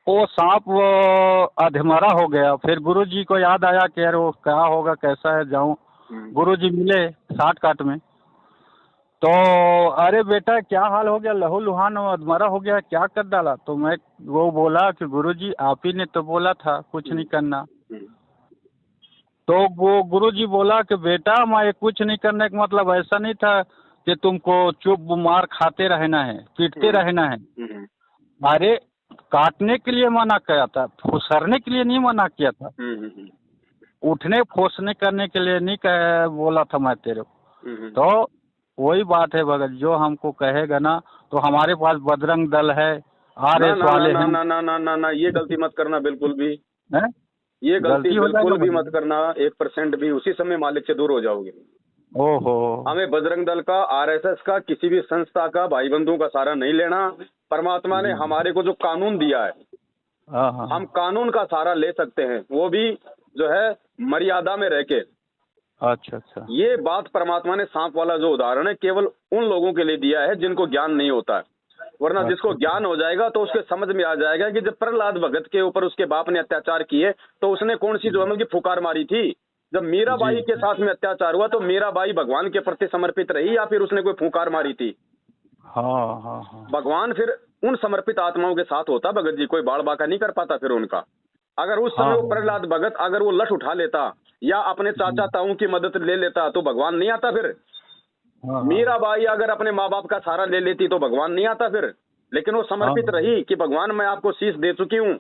वो सांप वो अधमरा हो गया। फिर गुरु जी को याद आया कि यार वो क्या होगा, कैसा है, जाऊं। गुरु जी मिले 60 काट में, तो अरे बेटा क्या हाल हो गया, लहू लुहान अधमरा हो गया, क्या कर डाला। तो वो बोला कि गुरुजी आप ही ने तो बोला था कुछ नहीं करना। तो वो गुरुजी बोला कि बेटा, मैं कुछ नहीं करने का मतलब ऐसा नहीं था कि तुमको चुप मार खाते रहना है, पीटते रहना है। अरे काटने के लिए मना किया था, फुसरने के लिए नहीं मना किया था, उठने फोसने करने के लिए नहीं बोला था मैं तेरे को। तो वही बात है भगत, जो हमको कहेगा ना, तो हमारे पास बजरंग दल है, RS वाले हैं। ना ना ना ना ना, ये गलती मत करना बिल्कुल भी, हैं? ये गलती हो बिल्कुल जाएगा भी भगत। मत करना 1% भी, उसी समय मालिक से दूर हो जाओगे। ओहो। हमें बजरंग दल का, RSS का, किसी भी संस्था का, भाई बंधुओं का सहारा नहीं लेना। परमात्मा ने हमारे को जो कानून दिया है, हाँ हाँ हम कानून का सहारा ले सकते हैं, वो भी जो है मर्यादा में रह के। अच्छा अच्छा। ये बात परमात्मा ने सांप वाला जो उदाहरण है केवल उन लोगों के लिए दिया है जिनको ज्ञान नहीं होता है, वरना जिसको ज्ञान हो जाएगा तो उसके समझ में आ जाएगा कि जब प्रहलाद भगत के ऊपर उसके बाप ने अत्याचार किए तो उसने कौन सी जो की फुकार मारी थी। जब मीराबाई के साथ में अत्याचार हुआ तो मीराबाई भगवान के प्रति समर्पित रही या फिर उसने कोई फुकार मारी थी। हाँ हाँ हाँ। भगवान फिर उन समर्पित आत्माओं के साथ होता भगत जी, कोई बाड़ बाका नहीं कर पाता फिर उनका। अगर उस समय वो प्रहलाद भगत अगर वो लठ उठा लेता या अपने चाचा ताऊ की मदद ले लेता तो भगवान नहीं आता फिर। मीराबाई अगर अपने माँ बाप का सहारा ले लेती तो भगवान नहीं आता फिर। लेकिन वो समर्पित रही कि भगवान मैं आपको शीश दे चुकी हूँ,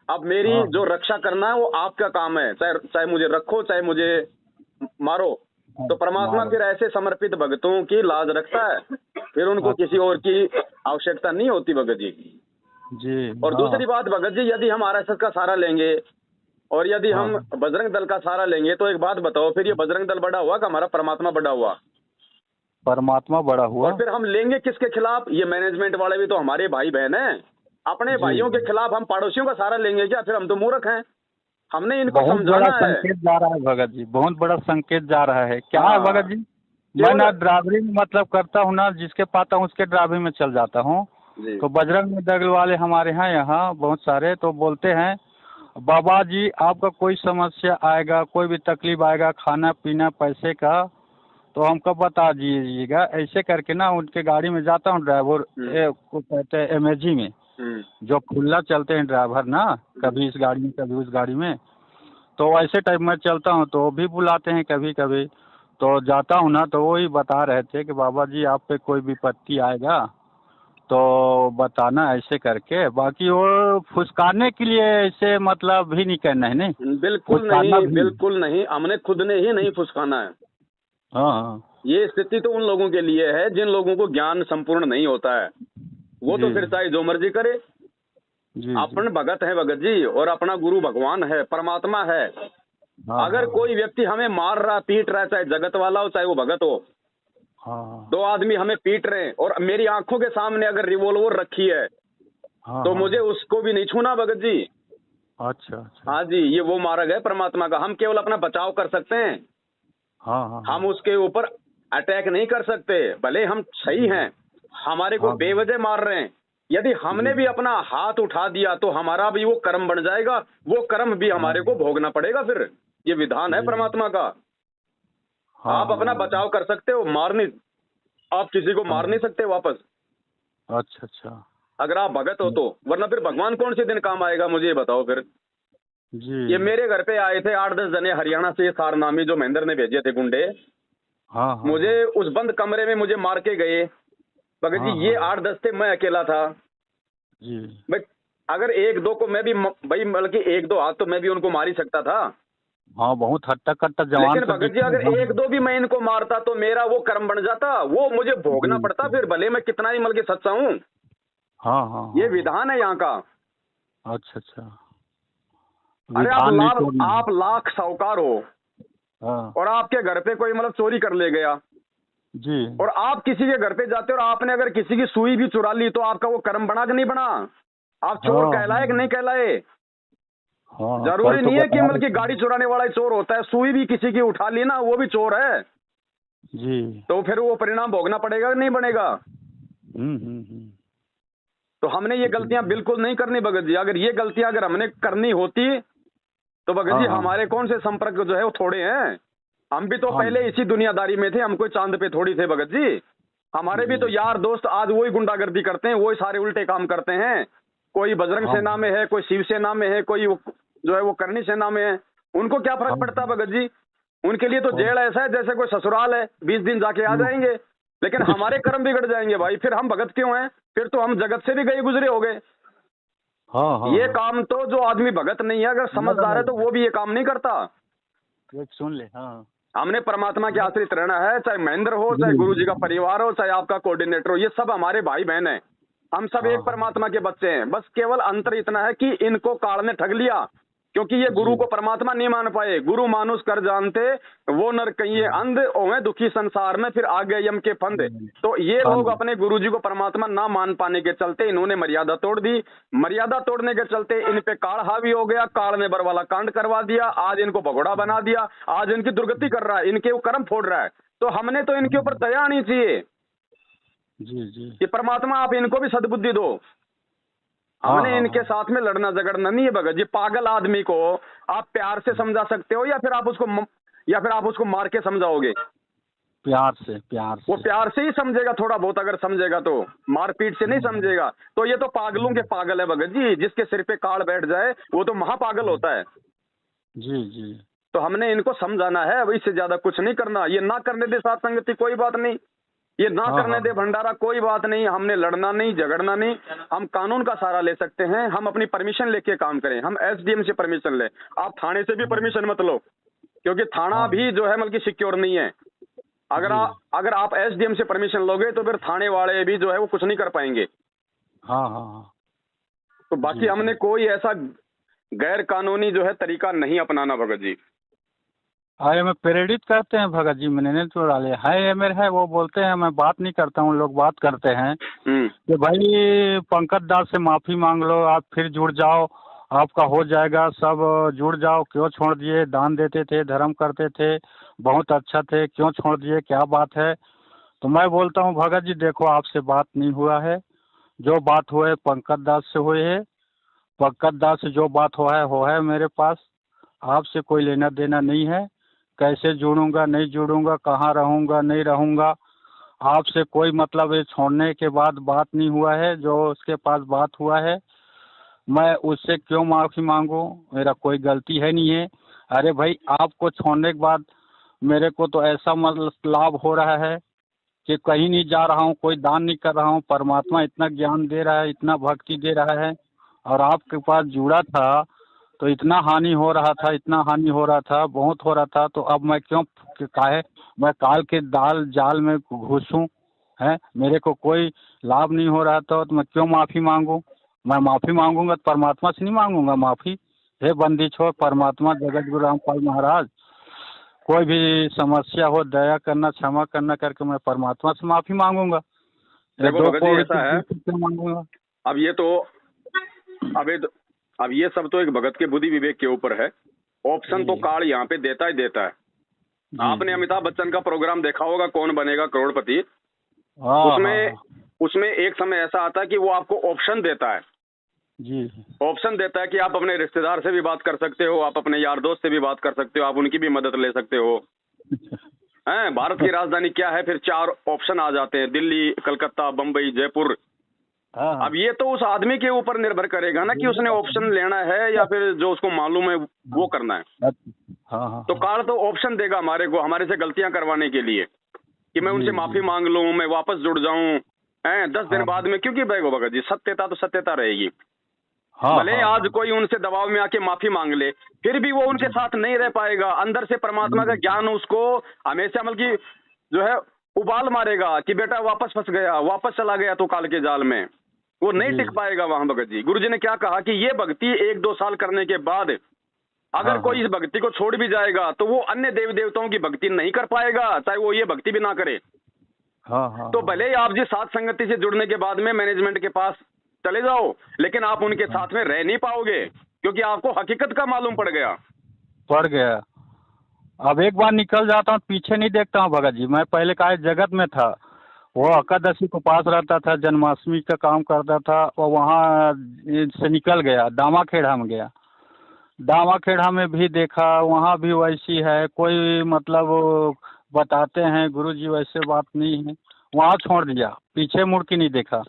अब मेरी जो रक्षा करना है वो आपका काम है, चाहे चाहे मुझे रखो चाहे मुझे मारो। तो परमात्मा फिर ऐसे समर्पित भक्तों की लाज रखता है, फिर उनको किसी और की आवश्यकता नहीं होती भगत जी। और दूसरी बात भगत जी, यदि हम आरएसएस का सहारा लेंगे और यदि हम बजरंग दल का सहारा लेंगे तो एक बात बताओ, फिर ये बजरंग दल बड़ा हुआ कि हमारा परमात्मा बड़ा हुआ? परमात्मा बड़ा हुआ। और फिर हम लेंगे किसके खिलाफ? ये मैनेजमेंट वाले भी तो हमारे भाई बहन हैं, अपने भाइयों के खिलाफ हम पड़ोसियों का सहारा लेंगे क्या? फिर हम तो मूर्ख हैं, हमने इनको समझाना है। संकेत जा रहा है भगत जी, बहुत बड़ा संकेत जा रहा है। क्या है भगत जी, मैं ना ड्राइवरी में मतलब करता हूँ ना, जिसके पाता हूँ उसके ड्राइवरी में चल जाता हूँ। तो बजरंग दल वाले हमारे यहाँ बहुत सारे तो बोलते हैं, बाबा जी आपका कोई समस्या आएगा, कोई भी तकलीफ आएगा, खाना पीना पैसे का, तो हमको बता दीजिएगा। ऐसे करके ना उनके गाड़ी में जाता हूँ, ड्राइवर को कहते हैं एमएजी में, जो खुला चलते हैं ड्राइवर ना, कभी इस गाड़ी में कभी उस गाड़ी में, तो ऐसे टाइप में चलता हूँ तो भी बुलाते हैं कभी कभी। तो जाता हूँ ना तो वही बता रहे थे कि बाबा जी आप पे कोई विपत्ति आएगा तो बताना, ऐसे करके। बाकी वो फुसकाने के लिए ऐसे मतलब भी नहीं करना है। नहीं बिल्कुल नहीं, बिल्कुल नहीं, हमने खुद ने ही नहीं फुसकाना है। हाँ, ये स्थिति तो उन लोगों के लिए है जिन लोगों को ज्ञान संपूर्ण नहीं होता है, वो तो फिर चाहे जो मर्जी करे। अपन भगत है भगत जी, और अपना गुरु भगवान है, परमात्मा है। अगर कोई व्यक्ति हमें मार रहा पीट रहा है, चाहे जगत वाला हो चाहे वो भगत हो, दो आदमी हमें पीट रहे हैं और मेरी आंखों के सामने अगर रिवॉल्वर रखी है तो मुझे उसको भी नहीं छूना भगत जी। अच्छा। हाँ जी, ये वो मार्ग है परमात्मा का। हम केवल अपना बचाव कर सकते हैं, हम उसके ऊपर अटैक नहीं कर सकते। भले हम सही हैं, हमारे को बेवजह मार रहे हैं, यदि हमने भी अपना हाथ उठा दिया तो हमारा भी वो कर्म बन जाएगा, वो कर्म भी हमारे को भोगना पड़ेगा। फिर ये विधान है परमात्मा का। आप अपना बचाव कर सकते हो, मार नहीं, आप किसी को मार नहीं सकते वापस। अच्छा। अगर आप भगत हो तो, वरना फिर भगवान कौन से दिन काम आएगा मुझे ये बताओ फिर जी। ये मेरे घर पे आए थे 8-10 जने हरियाणा से, कारनामी जो महेंद्र ने भेजे थे गुंडे। मुझे उस बंद कमरे में मुझे मार के गए भगत जी। ये 8-10 थे, मैं अकेला था जी। भाई अगर 1-2 को मैं भी भाई, बल्कि 1-2 हाथ तो मैं भी उनको मार ही सकता था। बहुत हट्टा कट्टा जवान। लेकिन भगत जी अगर 1-2 भी मैं इनको मारता तो मेरा वो कर्म बन जाता, वो मुझे भोगना पड़ता फिर, भले मैं कितना ही मतलब सच्चा हूँ। ये विधान है यहाँ का। अच्छा। अरे आप लाख साहूकार हो और आपके घर पे कोई मतलब चोरी कर ले गया जी, और आप किसी के घर पे जाते हो और आपने अगर किसी की सुई भी चुरा ली तो आपका वो कर्म बना कि नहीं बना? आप चोर कहलाए कि नहीं कहलाए? जरूरी नहीं है कि मतलब कि गाड़ी चुराने वाला ही चोर होता है, सुई भी किसी की उठा ली ना वो भी चोर है जी। तो फिर वो परिणाम भोगना पड़ेगा कि नहीं बनेगा? तो हमने ये गलतियां बिल्कुल नहीं करनी भगत जी। अगर ये गलतियां अगर हमने करनी होती तो भगत जी हमारे कौन से संपर्क जो है वो थोड़े हैं। हम भी तो पहले इसी दुनियादारी में थे, हम कोई चांद पे थोड़ी थे भगत जी। हमारे भी तो यार दोस्त आज वही गुंडागर्दी करते हैं, वही सारे उल्टे काम करते हैं। कोई बजरंग सेना में है, कोई शिव सेना में है, कोई जो है वो करनी सेना में है। उनको क्या फर्क पड़ता भगत जी? उनके लिए तो जेल ऐसा है जैसे कोई ससुराल है, 20 दिन जाके आ जाएंगे। लेकिन हमारे कर्म बिगड़ जाएंगे भाई, फिर हम भगत क्यों हैं? फिर तो हम जगत से भी गए गुजरे हो गए। ये काम तो जो आदमी भगत नहीं है, अगर समझदार है तो वो भी ये काम नहीं करता। सुन ले। हमने परमात्मा के आश्रित रहना है, चाहे महेंद्र हो, चाहे गुरु जी का परिवार हो, चाहे आपका कोऑर्डिनेटर हो, ये सब हमारे भाई बहन हैं। हम सब एक परमात्मा के बच्चे हैं। बस केवल अंतर इतना है कि इनको काल ने ठग लिया, क्योंकि ये गुरु को परमात्मा नहीं मान पाए। गुरु मानुष कर जानते वो नर कहिए अंध, ओवे दुखी संसार में फिर आ गए यम के फंद। तो ये लोग अपने गुरु जी को परमात्मा ना मान पाने के चलते इन्होंने मर्यादा तोड़ दी। मर्यादा तोड़ने के चलते इन पे काल हावी हो गया, काल ने बरवाला कांड करवा दिया। आज इनको भगोड़ा बना दिया, आज इनकी दुर्गति कर रहा है, इनके वो कर्म फोड़ रहा है। तो हमने तो इनके ऊपर दया आनी चाहिए जी कि परमात्मा आप इनको भी सद्बुद्धि दो। हमने इनके साथ में लड़ना झगड़ना नहीं है भगत जी। पागल आदमी को आप प्यार से समझा सकते हो या फिर आप उसको मार के समझाओगे? प्यार से वो प्यार से ही समझेगा, थोड़ा बहुत अगर समझेगा तो, मारपीट से नहीं समझेगा। तो ये तो पागलों के पागल है भगत जी, जिसके सिर पे काड़ बैठ जाए वो तो महापागल होता है। जी जी। तो हमने इनको समझाना है, अब इससे ज्यादा कुछ नहीं करना। ये ना करने दे साथ संगति कोई बात नहीं, ये ना हाँ करने हाँ दे भंडारा कोई बात नहीं, हमने लड़ना नहीं, झगड़ना नहीं। हम कानून का सहारा ले सकते हैं, हम अपनी परमिशन लेके काम करें, हम एसडीएम से परमिशन ले। आप थाने से भी परमिशन मत लो, क्योंकि थाना हाँ भी जो है मतलब सिक्योर नहीं है। अगर आप एसडीएम से परमिशन लोगे तो फिर थाने वाले भी जो है वो कुछ नहीं कर पाएंगे। हाँ हाँ हाँ। तो बाकी जी हमने जी। कोई ऐसा गैर कानूनी जो है तरीका नहीं अपनाना भगत जी। हाँ, ये में प्रेरित करते हैं भगत जी, मैंने नहीं तो डाले है, ये मेरे है, वो बोलते हैं मैं बात नहीं करता हूँ, लोग बात करते हैं कि भाई पंकज दास से माफी मांग लो, आप फिर जुड़ जाओ, आपका हो जाएगा सब, जुड़ जाओ, क्यों छोड़ दिए, दान देते थे, धर्म करते थे, बहुत अच्छा थे, क्यों छोड़ दिए, क्या बात है। तो मैं बोलता हूँ भगत जी देखो, आपसे बात नहीं हुआ है, जो बात हुए पंकज दास से हुई है, पंकज दास से जो बात हो है मेरे पास, आपसे कोई लेना देना नहीं है। कैसे जुड़ूंगा नहीं जुड़ूंगा, कहाँ रहूंगा नहीं रहूंगा, आपसे कोई मतलब ये छोड़ने के बाद बात नहीं हुआ है। जो उसके पास बात हुआ है, मैं उससे क्यों माफी मांगू, मेरा कोई गलती है नहीं है। अरे भाई, आपको छोड़ने के बाद मेरे को तो ऐसा मतलब लाभ हो रहा है कि कहीं नहीं जा रहा हूँ, कोई दान नहीं कर रहा हूँ, परमात्मा इतना ज्ञान दे रहा है, इतना भक्ति दे रहा है, और आपके पास जुड़ा था तो इतना हानि हो रहा था, इतना हानि हो रहा था, बहुत हो रहा था। तो अब मैं क्यों काहे मैं काल के दाल जाल में घुसूं, है मेरे को कोई लाभ नहीं हो रहा था, तो मैं क्यों माफी मांगू। मैं माफी मांगूंगा तो परमात्मा से नहीं मांगूंगा माफी। हे बंदी छोड़, परमात्मा जगत गुरु रामपाल महाराज, कोई भी समस्या हो दया करना, क्षमा करना करके मैं परमात्मा से माफी मांगूंगा, ये देखो दो भगत जी पौड़ी ऐसा है, से मांगूंगा। अब ये तो अब ये अब ये सब तो एक भगत के बुद्धि विवेक के ऊपर है। ऑप्शन तो जी काल यहाँ पे देता ही देता है। जी आपने जी। अमिताभ बच्चन का प्रोग्राम देखा होगा, कौन बनेगा करोड़पति। हाँ हाँ उसमें हाँ। उसमें एक समय ऐसा आता है कि वो आपको ऑप्शन देता है। जी ऑप्शन देता है कि आप अपने रिश्तेदार से भी बात कर सकते हो, आप अपने यार दोस्त से भी बात कर सकते हो, आप उनकी भी मदद ले सकते हो। हैं, भारत की राजधानी क्या है, फिर 4 ऑप्शन आ जाते हैं, दिल्ली, कलकत्ता, बम्बई, जयपुर। हाँ हाँ। अब ये तो उस आदमी के ऊपर निर्भर करेगा ना कि उसने ऑप्शन लेना है या फिर जो उसको मालूम है वो करना है। हाँ हाँ तो हाँ। कार्ड तो ऑप्शन देगा हमारे को, हमारे से गलतियां करवाने के लिए, कि मैं उनसे जी माफी जी। मांग लूं, मैं वापस जुड़ जाऊं, हैं 10 दिन हाँ बाद में। क्योंकि भाई भगत जी, सत्यता तो सत्यता रहेगी। हाँ भले हाँ आज हाँ। कोई उनसे दबाव में आके माफी मांग ले, फिर भी वो उनके जी साथ नहीं रह पाएगा। अंदर से परमात्मा का ज्ञान उसको हमेशा मतलब कि जो है उबाल मारेगा कि बेटा वापस फंस गया, वापस चला गया तो काल के जाल में, वो नहीं जी। टिक पाएगा वहां। भगत जी, गुरु जी ने क्या कहा कि ये भक्ति 1-2 साल करने के बाद अगर हाँ कोई हाँ इस भक्ति को छोड़ भी जाएगा तो वो अन्य देवी देवताओं की भक्ति नहीं कर पाएगा, चाहे वो ये भक्ति भी ना करे। हाँ हाँ तो हाँ। भले ही आप जिस साथ संगति से जुड़ने के बाद में मैनेजमेंट के पास चले जाओ, लेकिन आप उनके साथ में रह नहीं पाओगे, क्योंकि आपको हकीकत का मालूम पड़ गया। पड़ गया। अब एक बार निकल जाता हूँ, पीछे नहीं देखता हूँ भगत जी। मैं पहले का जगत में था, वो एकादशी को पास रहता था, जन्माष्टमी का काम करता था, और वहाँ से निकल गया, दामाखेड़ा में गया। दामाखेड़ा में भी देखा, वहाँ भी वैसी है, कोई मतलब बताते हैं गुरु जी वैसे बात नहीं है, वहाँ छोड़ दिया, पीछे मुड़ के नहीं देखा।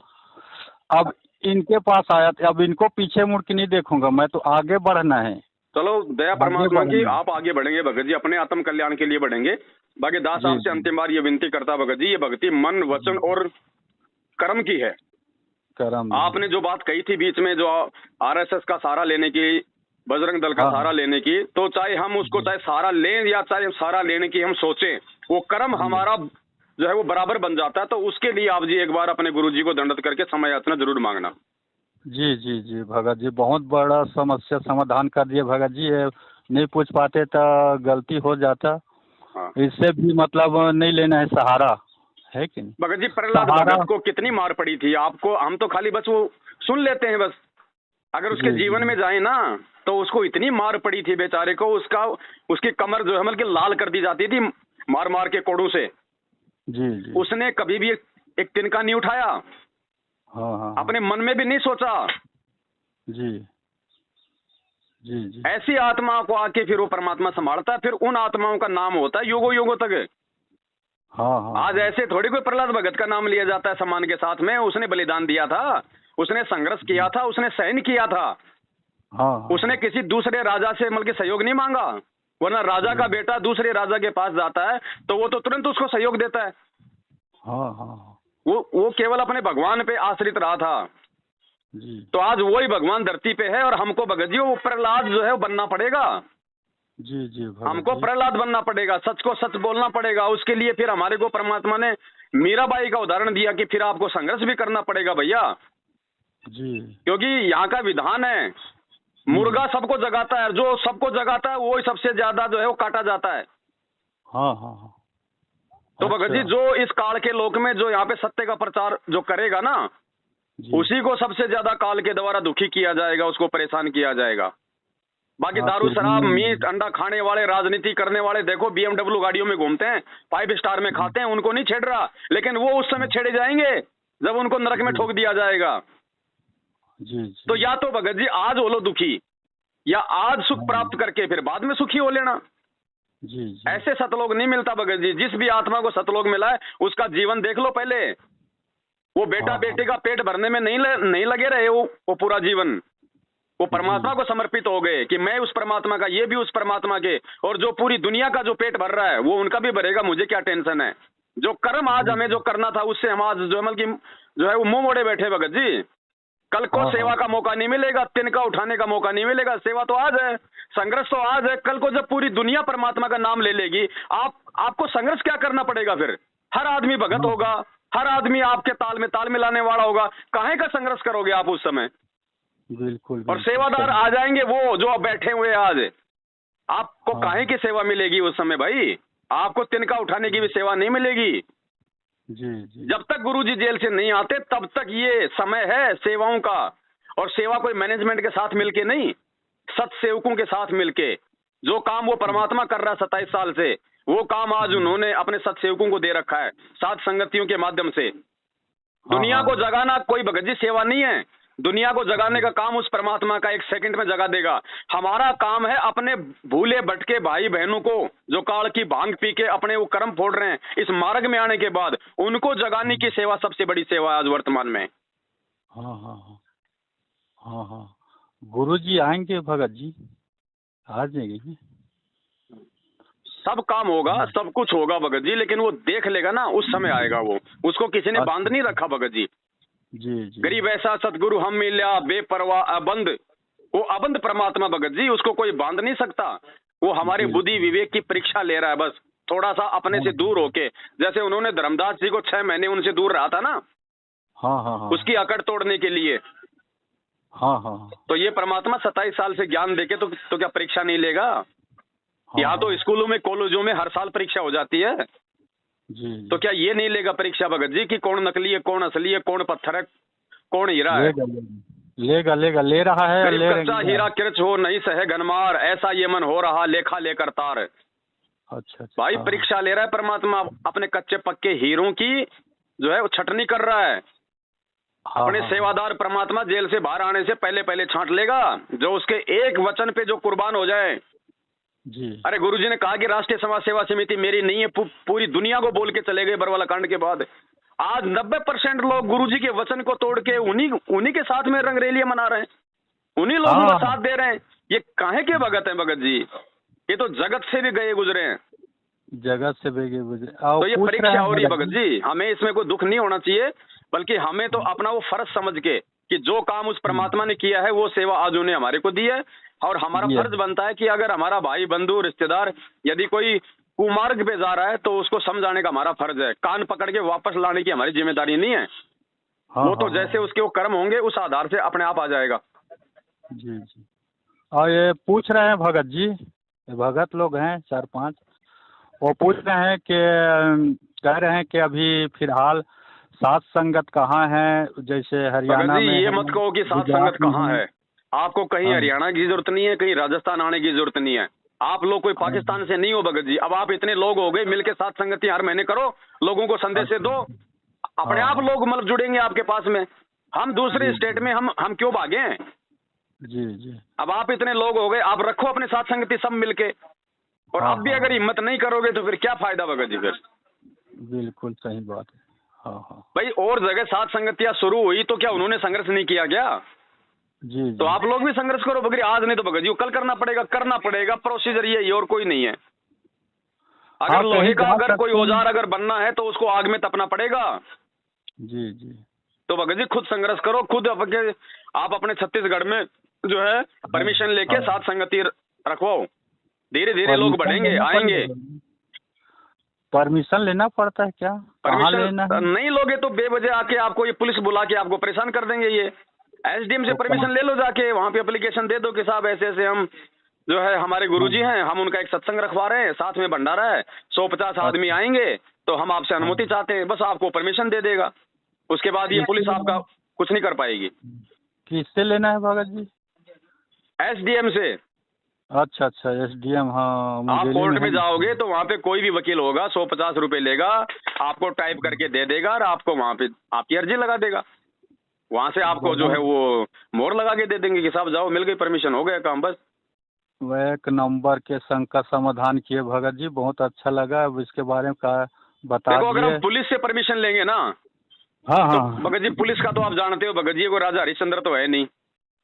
अब इनके पास आया था, अब इनको पीछे मुड़ के नहीं देखूंगा, मैं तो आगे बढ़ना है, चलो दया आगे परमात्मा की, बढ़ना है। आप आगे बढ़ेंगे भगत जी, अपने आत्म कल्याण के लिए बढ़ेंगे। बाकी दास जी आपसे जी। अंतिम बार ये विनती करता भगत जी, ये भक्ति मन, वचन और कर्म की है। करम आपने जो बात कही थी बीच में, जो आरएसएस का सहारा लेने की, बजरंग दल का हाँ सहारा लेने की, तो चाहे हम उसको चाहे सहारा लें या चाहे सहारा लेने की हम सोचें, वो कर्म हमारा जो है वो बराबर बन जाता है। तो उसके लिए आप जी एक बार अपने गुरु जी को दंडवत करके समय याचना जरूर मांगना। जी जी जी भगत जी, बहुत बड़ा समस्या समाधान कर दिए भगत जी। ये नहीं पूछ पाते तो गलती हो जाता, हाँ इससे भी मतलब नहीं लेना है सहारा, है कि नहीं। भगत जी, प्रहलाद सहारा। भगत को कितनी मार पड़ी थी आपको, हम तो खाली बस वो सुन लेते हैं बस। अगर उसके जी जीवन जी में जाए ना तो उसको इतनी मार पड़ी थी बेचारे को, उसकी कमर जो है मतलब कि लाल कर दी जाती थी मार मार के कोड़ों से। जी जी। उसने कभी भी एक तिनका नहीं उठाया, हाँ हाँ अपने मन में भी नहीं सोचा। जी जी जी। ऐसी आत्माओं को आके फिर वो परमात्मा संभालता है, फिर उन आत्माओं का नाम होता है युगों युगों तक। हाँ हाँ आज ऐसे थोड़ी कोई प्रहलाद भगत का नाम लिया जाता है सम्मान के साथ में। उसने बलिदान दिया था, उसने संघर्ष किया था, उसने सहन किया था, हाँ उसने किसी दूसरे राजा से मतलब कि सहयोग नहीं मांगा। वरना राजा का बेटा दूसरे राजा के पास जाता है तो वो तो तुरंत उसको सहयोग देता है। हाँ हाँ वो केवल अपने भगवान पे आश्रित रहा था। जी तो आज वही भगवान धरती पे है और हमको भगत जी वो प्रहलाद जो है वो बनना पड़ेगा। जी जी भगत हमको जी। प्रहलाद बनना पड़ेगा, सच को सच बोलना पड़ेगा। उसके लिए फिर हमारे को परमात्मा ने मीराबाई का उदाहरण दिया कि फिर आपको संघर्ष भी करना पड़ेगा भैया। जी क्योंकि यहाँ का विधान है, मुर्गा सबको जगाता है, जो सबको जगाता है वो ही सबसे ज्यादा जो है वो काटा जाता है। हाँ हाँ हाँ। तो भगत जी अच्छा, जो इस काल के लोक में जो यहाँ पे सत्य का प्रचार जो करेगा ना, जी उसी को सबसे ज्यादा काल के द्वारा दुखी किया जाएगा, उसको परेशान किया जाएगा। बाकी हाँ, दारू फिर शराब भी मीट अंडा खाने वाले, राजनीति करने वाले, देखो BMW गाड़ियों में घूमते हैं, 5 स्टार में खाते हैं, उनको नहीं छेड़ रहा, लेकिन वो उस समय छेड़े जाएंगे जब उनको नरक में जी ठोक दिया जाएगा। जी तो जी या तो भगत जी आज हो लो दुखी, या आज सुख हाँ, प्राप्त करके फिर बाद में सुखी हो लेना। जी जी ऐसे सतलोक नहीं मिलता भगत जी। जिस भी आत्मा को सतलोक मिला है उसका जीवन देख लो पहले। वो बेटा हाँ बेटे हाँ का पेट भरने में नहीं लगे रहे वो पूरा जीवन वो परमात्मा जी को समर्पित हो गए कि मैं उस परमात्मा का, ये भी उस परमात्मा के, और जो पूरी दुनिया का जो पेट भर रहा है वो उनका भी भरेगा, मुझे क्या टेंशन है। जो कर्म आज हमें जो करना था उससे हम आज जो है कि जो है वो मुंह मोड़े बैठे भगत जी। कल को हाँ सेवा हाँ का मौका नहीं मिलेगा, तिनका उठाने का मौका नहीं मिलेगा। सेवा तो आज है, संघर्ष तो आज है। कल को जब पूरी दुनिया परमात्मा का नाम ले लेगी, आपको संघर्ष क्या करना पड़ेगा फिर। हर आदमी भगत हाँ, होगा, हर आदमी आपके ताल में ताल मिलाने वाला होगा। काहे का संघर्ष करोगे आप उस समय। बिल्कुल और बिल्कुल सेवादार सही। आ जाएंगे वो जो अब बैठे हुए हैं आज। आपको हाँ काहे की सेवा मिलेगी उस समय भाई। आपको तिनका उठाने की भी सेवा नहीं मिलेगी। जी जी जब तक गुरुजी जेल से नहीं आते तब तक ये समय है सेवाओं का। और सेवा कोई मैनेजमेंट के साथ मिलके नहीं, सत सेवकों के साथ मिलके। जो काम वो परमात्मा कर रहा है 27 साल से, वो काम आज उन्होंने अपने सत सेवकों को दे रखा है, सात संगतियों के माध्यम से। हाँ दुनिया हाँ को जगाना कोई भगत जी सेवा नहीं है। दुनिया को जगाने का काम उस परमात्मा का 1 सेकंड में जगा देगा। हमारा काम है अपने भूले भटके भाई बहनों को, जो काल की भांग पी के अपने वो कर्म फोड़ रहे हैं, इस मार्ग में आने के बाद उनको जगाने की सेवा सबसे बड़ी सेवा है आज वर्तमान में। हाँ हाँ हाँ हाँ हाँ। गुरु जी आएंगे भगत जी, आ जाएंगे। सब काम होगा, सब कुछ होगा भगत जी, लेकिन वो देख लेगा ना, उस समय आएगा वो। उसको किसी ने बांध नहीं रखा भगत जी। जी जी गरीब ऐसा सतगुरु हम मिल्या बेपरवाह अबंध। वो अबंध परमात्मा भगत जी, उसको कोई बांध नहीं सकता। वो हमारी बिल्कुल। बुद्धि विवेक की परीक्षा ले रहा है बस, थोड़ा सा अपने से दूर होके। जैसे उन्होंने धर्मदास जी को 6 महीने उनसे दूर रहा था ना, हाँ हाँ हाँ उसकी अकड़ तोड़ने के लिए। हाँ हाँ तो ये परमात्मा 27 साल से ज्ञान देके तो क्या परीक्षा नहीं लेगा। यहाँ तो हाँ स्कूलों में कॉलेजों में हर साल परीक्षा हो जाती है। जी तो क्या ये नहीं लेगा परीक्षा भगत जी कि कौन नकली है, कौन असली है, कौन पत्थर है, कौन हीरा है। लेगा लेगा लेगा ले रहा है, गरीब ले कच्चा रही हीरा किरच हो नहीं सहे घनमार, ऐसा ये मन हो रहा लेखा लेकर तार। अच्छा भाई अच्छा परीक्षा ले रहा है परमात्मा अपने कच्चे पक्के हीरों की, जो है वो छटनी कर रहा है। हाँ अपने हाँ सेवादार परमात्मा जेल से बाहर आने से पहले पहले छांट लेगा, जो उसके एक वचन पे जो कुर्बान हो जाए। जी अरे गुरुजी ने कहा कि राष्ट्रीय समाज सेवा समिति मेरी नहीं है, पूरी दुनिया को बोल के चले गए बरवाला कांड के बाद। आज 90% लोग गुरुजी के वचन को तोड़ के उन्हीं के साथ में रंगरेलियां मना रहे हैं, उन्हीं लोगों का हाँ साथ दे रहे हैं। ये काहे के भगत हैं भगत जी, ये तो जगत से भी गए गुजरे हैं। जगत से बेगे बुझे तो ये पूछ रहे परीक्षा हैं हो रही है भगत जी, हमें इसमें कोई दुख नहीं होना चाहिए, बल्कि हमें तो अपना वो फर्ज समझ के कि जो काम उस परमात्मा ने किया है वो सेवा आज उन्हें हमारे को दी है। और हमारा जी है। फर्ज बनता है कि अगर हमारा भाई बंधु रिश्तेदार यदि कोई कुमार्ग पे जा रहा है तो उसको समझाने का हमारा फर्ज है, कान पकड़ के वापस लाने की हमारी जिम्मेदारी नहीं है। हाँ वो तो हाँ जैसे उसके वो कर्म होंगे उस आधार से अपने आप आ जाएगा। जी जी। और ये पूछ रहे हैं भगत जी, ये भगत लोग हैं 4-5, वो पूछ रहे हैं कि कह रहे हैं कि अभी फिलहाल सात संगत कहाँ है, जैसे भगत हरियाणा जी में ये है, मत कहो कि सात गुजरात संगत में कहाँ है। आपको कहीं हाँ हरियाणा की जरूरत नहीं है, कहीं राजस्थान आने की जरूरत नहीं है। आप लोग कोई हाँ पाकिस्तान से नहीं हो भगत जी। अब आप इतने लोग हो गए, मिलके सात संगति हर महीने करो, लोगों को संदेश दो, अपने हाँ आप लोग मतलब जुड़ेंगे आपके पास में। हम दूसरे जी स्टेट में हम क्यों भागे हैं। जी जी। अब आप इतने लोग हो गए, आप रखो अपने साथ संगति सब मिलके। और हाँ अब भी हाँ अगर हिम्मत नहीं करोगे तो फिर क्या फायदा भगत जी फिर। बिल्कुल सही बात है। हाँ हाँ। भाई और जगह सात संगतियां शुरू हुई तो क्या उन्होंने संघर्ष नहीं किया क्या? जी तो जी। आप लोग भी संघर्ष करो बगरी, आज नहीं तो भगत जी कल करना पड़ेगा, प्रोसीजर ये और कोई नहीं है। अगर हाँ, लोहे कहीं का जा अगर कोई सकते हैं। औजार अगर बनना है तो उसको आग में तपना पड़ेगा। जी जी। तो भगत जी खुद संघर्ष करो, खुद आप अपने छत्तीसगढ़ में जो है परमिशन लेके हाँ, सात संगति रखवाओ, धीरे धीरे लोग परमिशन बढ़ेंगे लेना आएंगे। पड़ेगा। परमिशन लेना पड़ता है क्या? कहाँ लेना है? परमिशन नहीं लोगे तो बेवजह आके आपको ये पुलिस बुला के आपको परेशान कर देंगे। ये एसडीएम से तो परमिशन ले लो, जाके वहां पे एप्लीकेशन दे दो कि साहब ऐसे ऐसे हम जो है हमारे गुरुजी हैं, हम उनका एक सत्संग रखवा रहे हैं, साथ में भंडारा है, 150 आदमी अच्छा। आएंगे, तो हम आपसे अनुमति हाँ। चाहते हैं। बस आपको परमिशन दे देगा, उसके बाद ये किससे पुलिस लेना आपका है? कुछ नहीं कर पाएगी। किससे लेना है भगत जी? एसडीएम से। अच्छा अच्छा, एसडीएम। हाँ, आप मुंगेली कोर्ट में है में ना? जाओगे तो वहां पे कोई भी वकील होगा, 150 रुपए लेगा, आपको टाइप करके दे देगा और आपको वहां पे आपकी अर्जी लगा देगा। वहां से आपको जो है बहुत। वो मोहर लगा के दे देंगे कि साहब जाओ, मिल गई परमिशन, हो गया काम बस। वह एक नंबर के संकट समाधान किए भगत जी, बहुत अच्छा लगा। अब इसके बारे में का बता देखो अगर दिए। हम पुलिस से परमिशन लेंगे ना हाँ तो हाँ। भगत जी पुलिस का तो आप जानते हो भगत जी, को राजा हरिश्चंद्र तो है नहीं।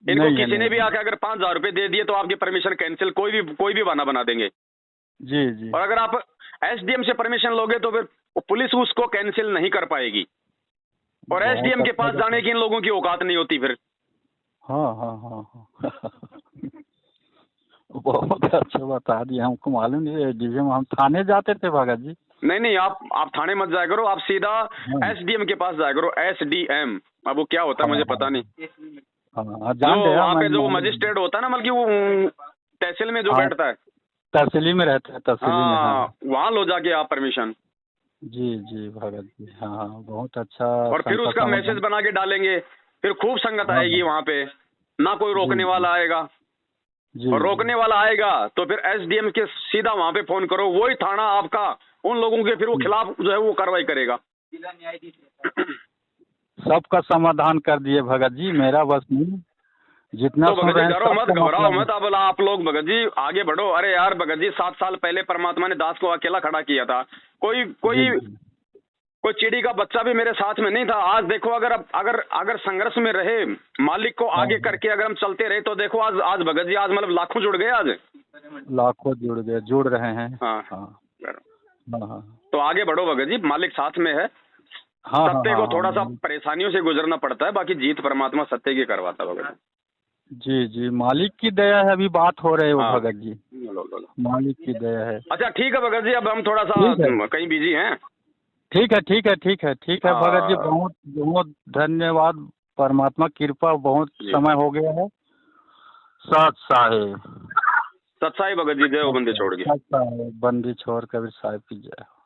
इनको नहीं है, किसी ने भी नहीं। आके अगर 5,000 रुपए दे दिए तो आपकी परमिशन कैंसिल, कोई भी बहाना बना देंगे। जी जी। और अगर आप एसडीएम से परमिशन लोगे तो फिर पुलिस उसको कैंसिल नहीं कर पाएगी, और बहुत एसडीएम के अच्छा पास जाने की इन लोगों की औकात नहीं होती फिर। हाँ हाँ हाँ हाँ। बहुत अच्छा बता दिया, हमको मालूम नहीं है। डीजे में हम थाने जाते थे भगत जी। नहीं नहीं, आप थाने मत जाया करो, आप सीधा हाँ एसडीएम के पास जाया करो। एसडीएम अब वो क्या होता है हाँ मुझे हाँ पता नहीं। हाँ, जो जान रहे हैं, वहाँ पे मैं जो मालूम। मजिस्ट्रेट होता है ना, बल्कि वो तहसील में जो हाँ, बैठता है, तहसीली में रहते हैं, तहसीली में। हाँ। हाँ वहाँ लो जाके आप परमिशन, जी जी भगत जी। हाँ हाँ, बहुत अच्छा और फिर संकट उसका मैसेज समाधान। बना के डालेंगे, फिर खूब संगत हाँ आएगी हाँ। वहाँ पे, ना कोई जी रोकने जी। वाला आएगा। जी और जी। रोकने वाला आएगा तो फिर एसडीएम के सीधा वहाँ पे फोन करो, वही थाना आपका उन लोगों के फिर वो खिलाफ जो है वो कार्रवाई करेगा। सबका समाधान कर दिए भगत जी, मेरा बस नहीं। जितना तो सुन भगत जी रहे हैं डरो मत, सबका घबराओ मतलब। मत, अब आप लोग भगत जी आगे बढ़ो। अरे यार भगत जी 7 साल पहले परमात्मा ने दास को अकेला खड़ा किया था, कोई जी कोई जी। कोई चिड़ी का बच्चा भी मेरे साथ में नहीं था। आज देखो अगर अगर संघर्ष में रहे, मालिक को हाँ आगे हाँ। करके अगर हम चलते रहे तो देखो आज आज भगत जी आज मतलब लाखों जुड़ गए आज। लाखों जुड़ गए, जुड़ रहे हैं। हाँ हाँ हाँ हाँ। तो आगे बढ़ो भगत जी, मालिक साथ में है। हाँ हाँ सत्य हाँ को हाँ। थोड़ा सा परेशानियों से गुजरना पड़ता है, बाकी जीत परमात्मा सत्य की करवाता है भगत जी जी, मालिक की दया है। अभी बात हो रही है वो हाँ। भगत जी, लो। मालिक की दया है। अच्छा ठीक है भगत जी, अब हम थोड़ा सा ठीक है। कहीं बिजी हैं। ठीक है ठीक है ठीक है ठीक है भगत जी, हाँ, बहुत बहुत धन्यवाद। परमात्मा कृपा, बहुत जी। समय हो गया है। सत साहेब। सत्साई भगत जी, जय हो बंदी छोड़ के। सत साहेब, बंदी छोड़ कबीर साहिब की जय हो।